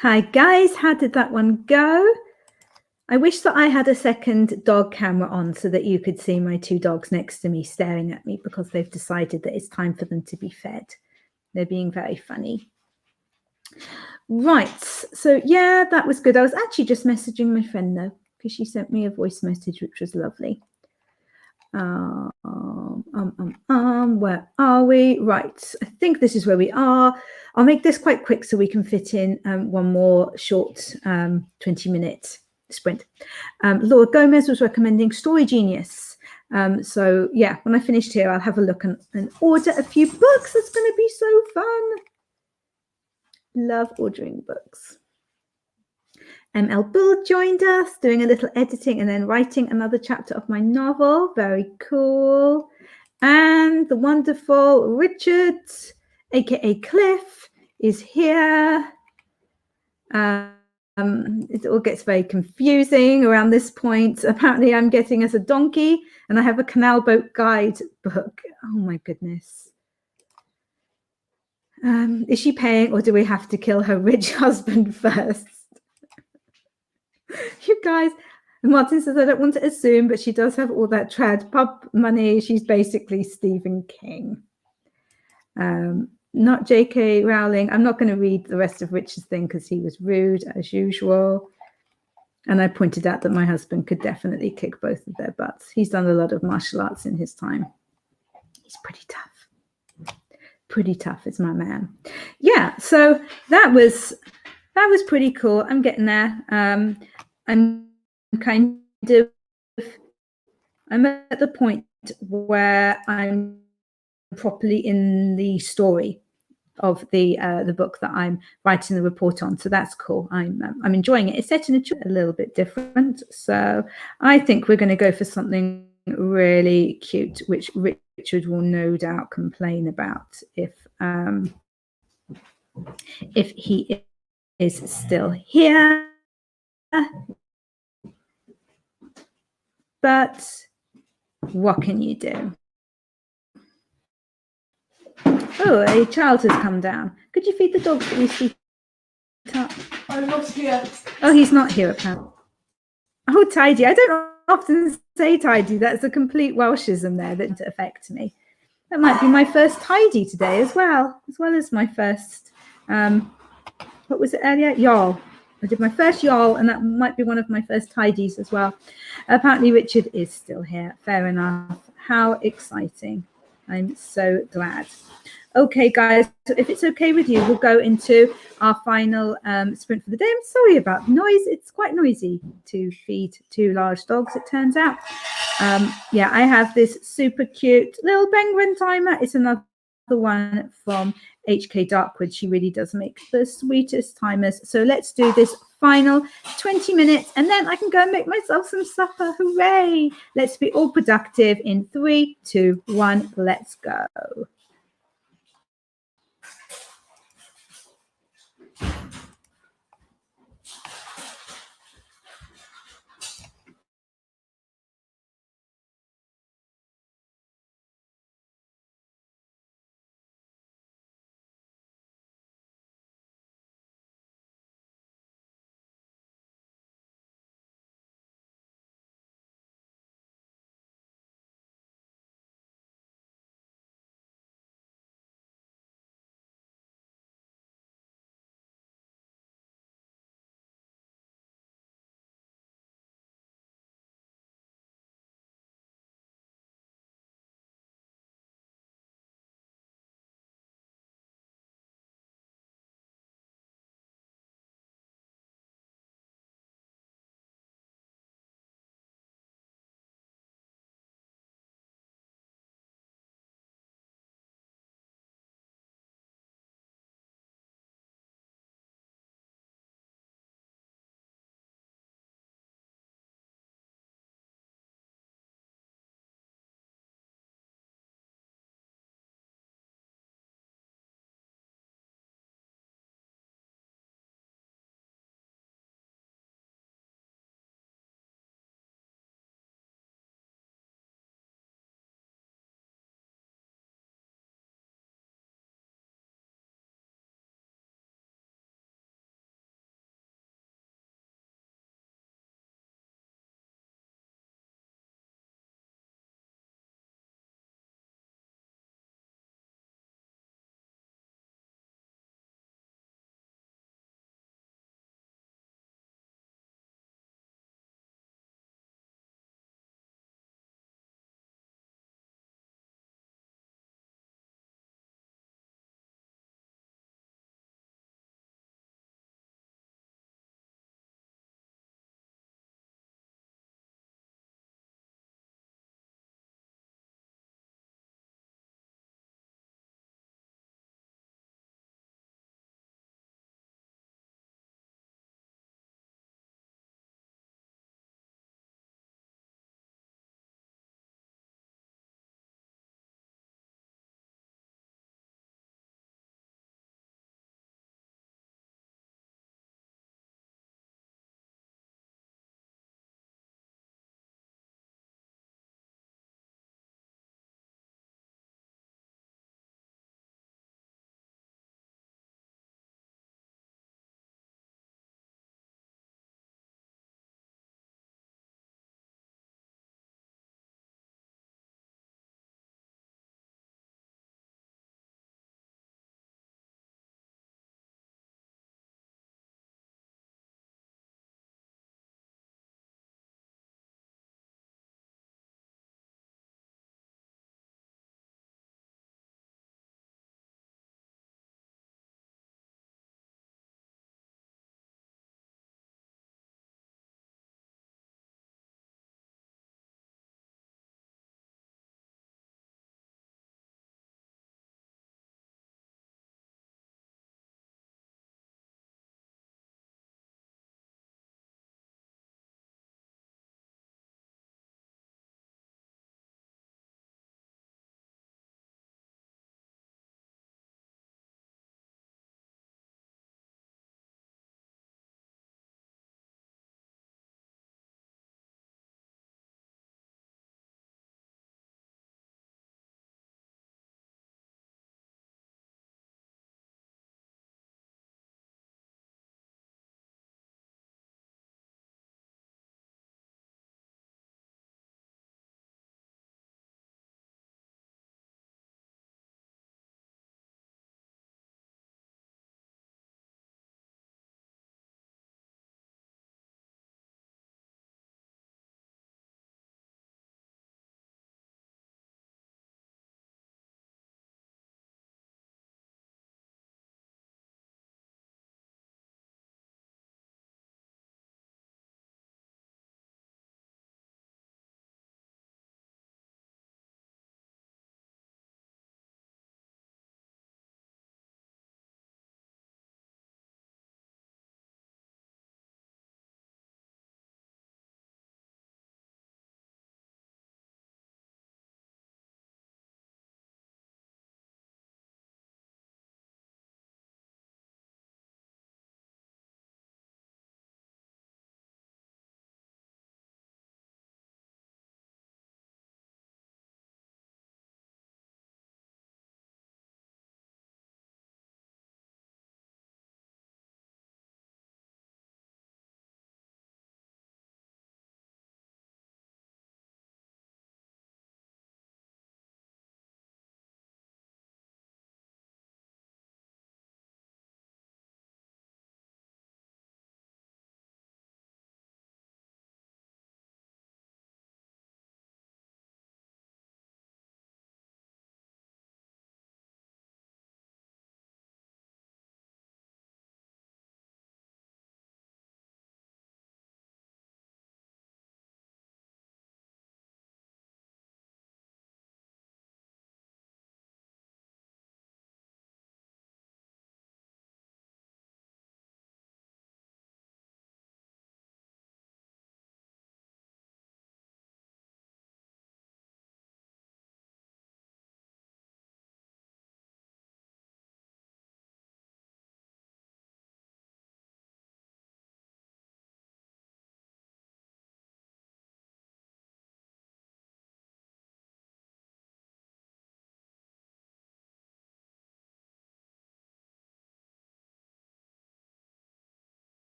Hi guys, how did that one go? I wish that I had a second dog camera on so that you could see my two dogs next to me staring at me because they've decided that it's time for them to be fed. They're being very funny. Right, so yeah, that was good. I was actually just messaging my friend though, because she sent me a voice message, which was lovely. Where are we? Right, I think this is where we are. I'll make this quite quick so we can fit in one more short 20-minute sprint. Laura Gomez was recommending Story Genius. So yeah, when I finished here, I'll have a look and order a few books. It's going to be so fun. Love ordering books. ML Bull joined us, doing a little editing and then writing another chapter of my novel. Very cool. And the wonderful Richard, aka Cliff, is here. It all gets very confusing around this point. Apparently, I'm getting as a donkey, and I have a canal boat guide book. Oh my goodness. Is she paying, or do we have to kill her rich husband first? You guys, Martin says, I don't want to assume, but she does have all that trad pub money. She's basically Stephen King. Not J.K. Rowling. I'm not going to read the rest of Richard's thing because he was rude as usual. And I pointed out that my husband could definitely kick both of their butts. He's done a lot of martial arts in his time. He's pretty tough. Pretty tough is my man. Yeah, so that was pretty cool. I'm getting there. I'm at the point where I'm properly in the story of the book that I'm writing the report on. So that's cool. I'm enjoying it. It's set in a little bit different. So I think we're going to go for something really cute, which Richard will no doubt complain about if he is still here. But what can you do? Oh, a child has come down. Could you feed the dog, please? I'm not here. Oh, he's not here, apparently. Oh, tidy. I don't often say tidy. That's a complete Welshism there that didn't affect me. That might be my first tidy today as well as my first, what was it earlier? Yarl. I did my first yarl, and that might be one of my first tidies as well. Apparently, Richard is still here. Fair enough. How exciting. I'm so glad. Okay, guys, so if it's okay with you, we'll go into our final sprint for the day. I'm sorry about the noise. It's quite noisy to feed two large dogs, it turns out. Yeah, I have this super cute little penguin timer. It's another one from HK Darkwood. She really does make the sweetest timers. So let's do this final 20 minutes and then I can go and make myself some supper. Hooray! Let's be all productive in 3, 2, 1. Let's go.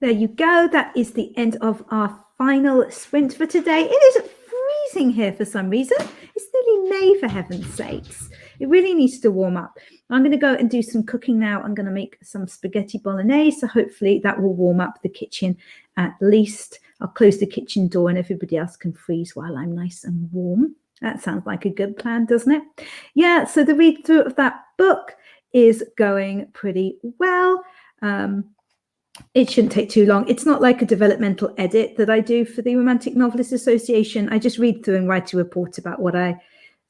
There you go. That is the end of our final sprint for today. It is freezing here for some reason. It's nearly May, for heaven's sakes. It really needs to warm up. I'm going to go and do some cooking now. I'm going to make some spaghetti bolognese. So hopefully that will warm up the kitchen at least. I'll close the kitchen door and everybody else can freeze while I'm nice and warm. That sounds like a good plan, doesn't it? Yeah, so the read through of that book is going pretty well. It shouldn't take too long. It's not like a developmental edit that I do for the Romantic Novelists Association. I just read through and write a report about what I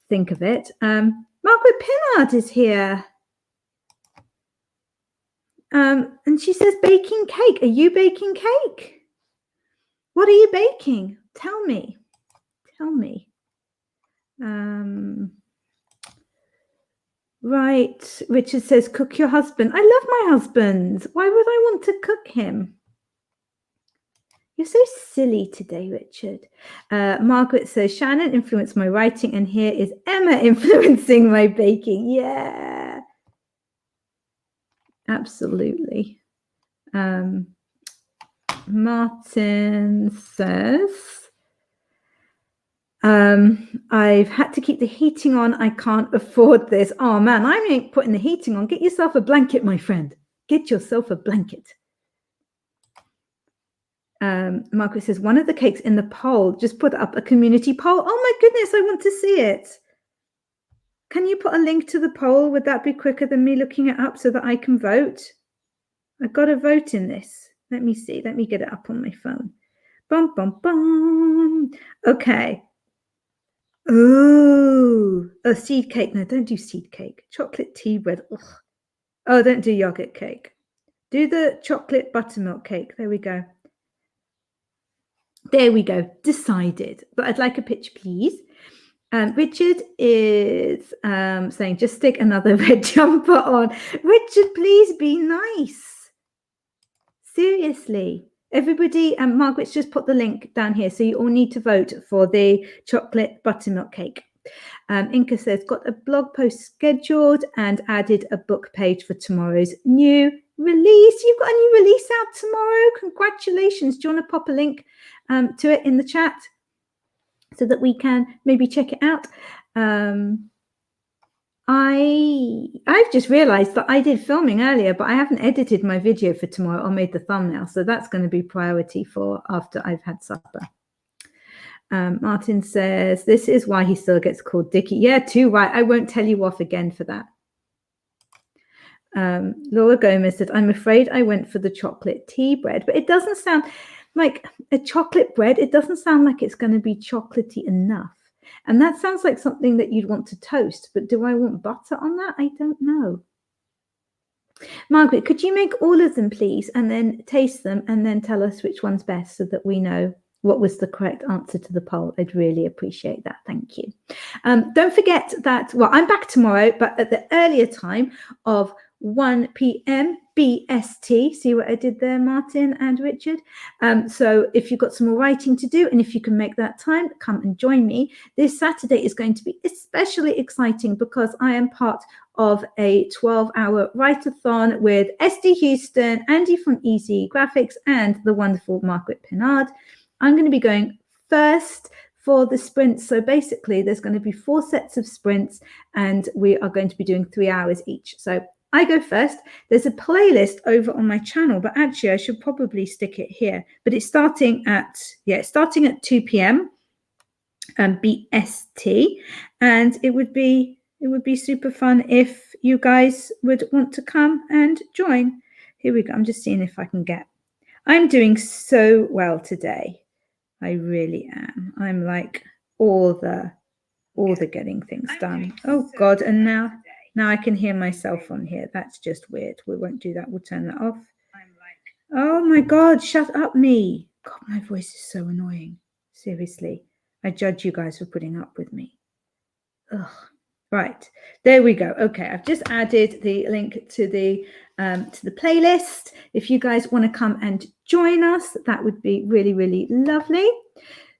think of it. Margaret Pinnard is here. And she says, baking cake. Are you baking cake? What are you baking? Tell me. Tell me. Right. Richard says, cook your husband. I love my husband. Why would I want to cook him? You're so silly today, Richard. Margaret says, Shannon influenced my writing, and here is Emma influencing my baking. Yeah. Absolutely. Martin says, I've had to keep the heating on. I can't afford this. Oh, man, I ain't putting the heating on. Get yourself a blanket, my friend. Get yourself a blanket. Margaret says, one of the cakes in the poll, just put up a community poll. Oh, my goodness, I want to see it. Can you put a link to the poll? Would that be quicker than me looking it up so that I can vote? I've got to vote in this. Let me see. Let me get it up on my phone. Bum, bum, bum. Okay. Oh, a seed cake. No, don't do seed cake. Chocolate tea bread. Ugh. Oh, don't do yogurt cake. Do the chocolate buttermilk cake. There we go. There we go. Decided. But I'd like a picture, please. Richard is saying, just stick another red jumper on. Richard, please be nice. Seriously. Everybody, Margaret's just put the link down here. So you all need to vote for the chocolate buttermilk cake. Inka says, got a blog post scheduled and added a book page for tomorrow's new release. You've got a new release out tomorrow. Congratulations. Do you want to pop a link to it in the chat so that we can maybe check it out? I've just realized that I did filming earlier, but I haven't edited my video for tomorrow or made the thumbnail. So that's going to be priority for after I've had supper. Martin says, this is why he still gets called Dickie. Yeah, too right. I won't tell you off again for that. Laura Gomez said, I'm afraid I went for the chocolate tea bread, but it doesn't sound like a chocolate bread. It doesn't sound like it's going to be chocolatey enough. And that sounds like something that you'd want to toast. But do I want butter on that? I don't know. Margaret, could you make all of them, please, and then taste them and then tell us which one's best so that we know what was the correct answer to the poll? I'd really appreciate that. Thank you. Don't forget that, well, I'm back tomorrow, but at the earlier time of 1 p.m. BST. See what I did there, Martin and Richard? So if you've got some more writing to do and if you can make that time, come and join me. This Saturday is going to be especially exciting because I am part of a 12-hour write-a-thon with SD Houston, Andy from Easy Graphics, and the wonderful Margaret Pinnard. I'm going to be going first for the sprints. So basically, there's going to be 4 sets of sprints, and we are going to be doing 3 hours each. So I go first. There's a playlist over on my channel, but actually I should probably stick it here. But it's starting at 2 p.m. BST, and it would be super fun if you guys would want to come and join. Here we go. I'm just seeing if I can get. I'm doing so well today. I really am. I'm like all the getting things done. Oh God! And now I can hear myself on here. That's just weird. We won't do that. We'll turn that off. Oh my God, shut up me. God, my voice is so annoying. Seriously. I judge you guys for putting up with me. Ugh. Right. There we go. Okay. I've just added the link to the playlist. If you guys want to come and join us, that would be really, really lovely.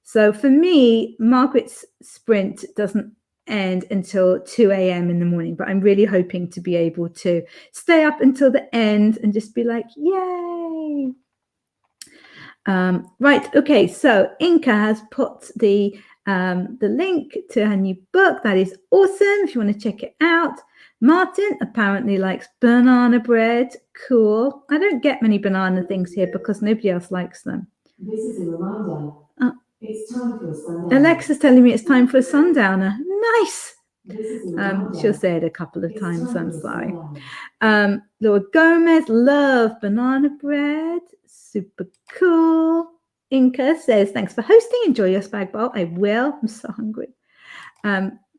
So for me, Margaret's sprint doesn't end until 2 a.m. in the morning, but I'm really hoping to be able to stay up until the end and just be like, yay. Right, okay, so Inka has put the link to her new book. That is awesome if you want to check it out. Martin apparently likes banana bread. Cool. I don't get many banana things here because nobody else likes them. This is a reminder. It's time for a sundowner. Alexa's telling me it's time for a sundowner. Nice. This is a reminder. She'll say it a couple of It's times. time I'm for a sorry. sundowner. Laura Gomez, love banana bread. Super cool. Inka says, thanks for hosting. Enjoy your spag bowl. I will. I'm so hungry.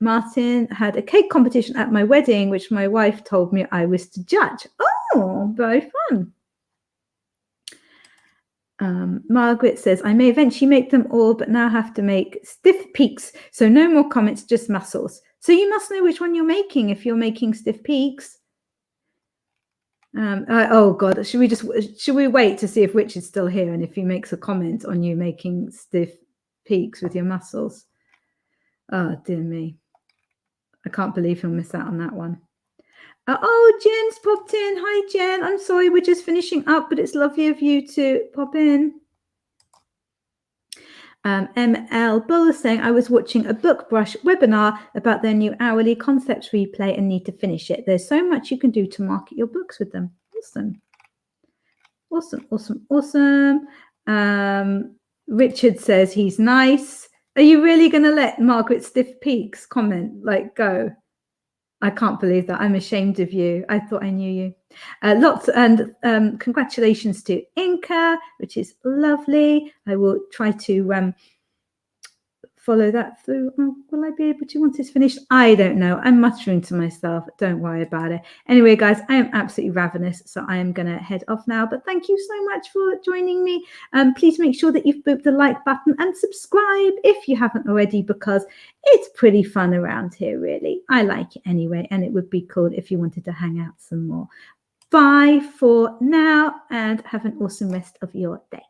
Martin had a cake competition at my wedding, which my wife told me I was to judge. Oh, very fun. Margaret says, I may eventually make them all, but now have to make stiff peaks. So no more comments, just muscles. So you must know which one you're making if you're making stiff peaks. Oh God, should we wait to see if Rich is still here and if he makes a comment on you making stiff peaks with your muscles? Oh dear me. I can't believe he'll miss out on that one. Oh, Jen's popped in. Hi, Jen. I'm sorry, we're just finishing up, but it's lovely of you to pop in. ML Bull is saying, I was watching a Book Brush webinar about their new hourly concepts replay and need to finish it. There's so much you can do to market your books with them. Awesome. Awesome, awesome, awesome. Richard says he's nice. Are you really going to let Margaret Stiff Peaks comment? Like, go. I can't believe that. I'm ashamed of you. I thought I knew you. Lots and congratulations to Inka, which is lovely. I will try to follow that through. Oh, will I be able to once it's finished? I don't know. I'm muttering to myself. Don't worry about it. Anyway, guys, I am absolutely ravenous, so I am going to head off now. But thank you so much for joining me. Please make sure that you've booped the like button and subscribe if you haven't already, because it's pretty fun around here, really. I like it anyway, and it would be cool if you wanted to hang out some more. Bye for now, and have an awesome rest of your day.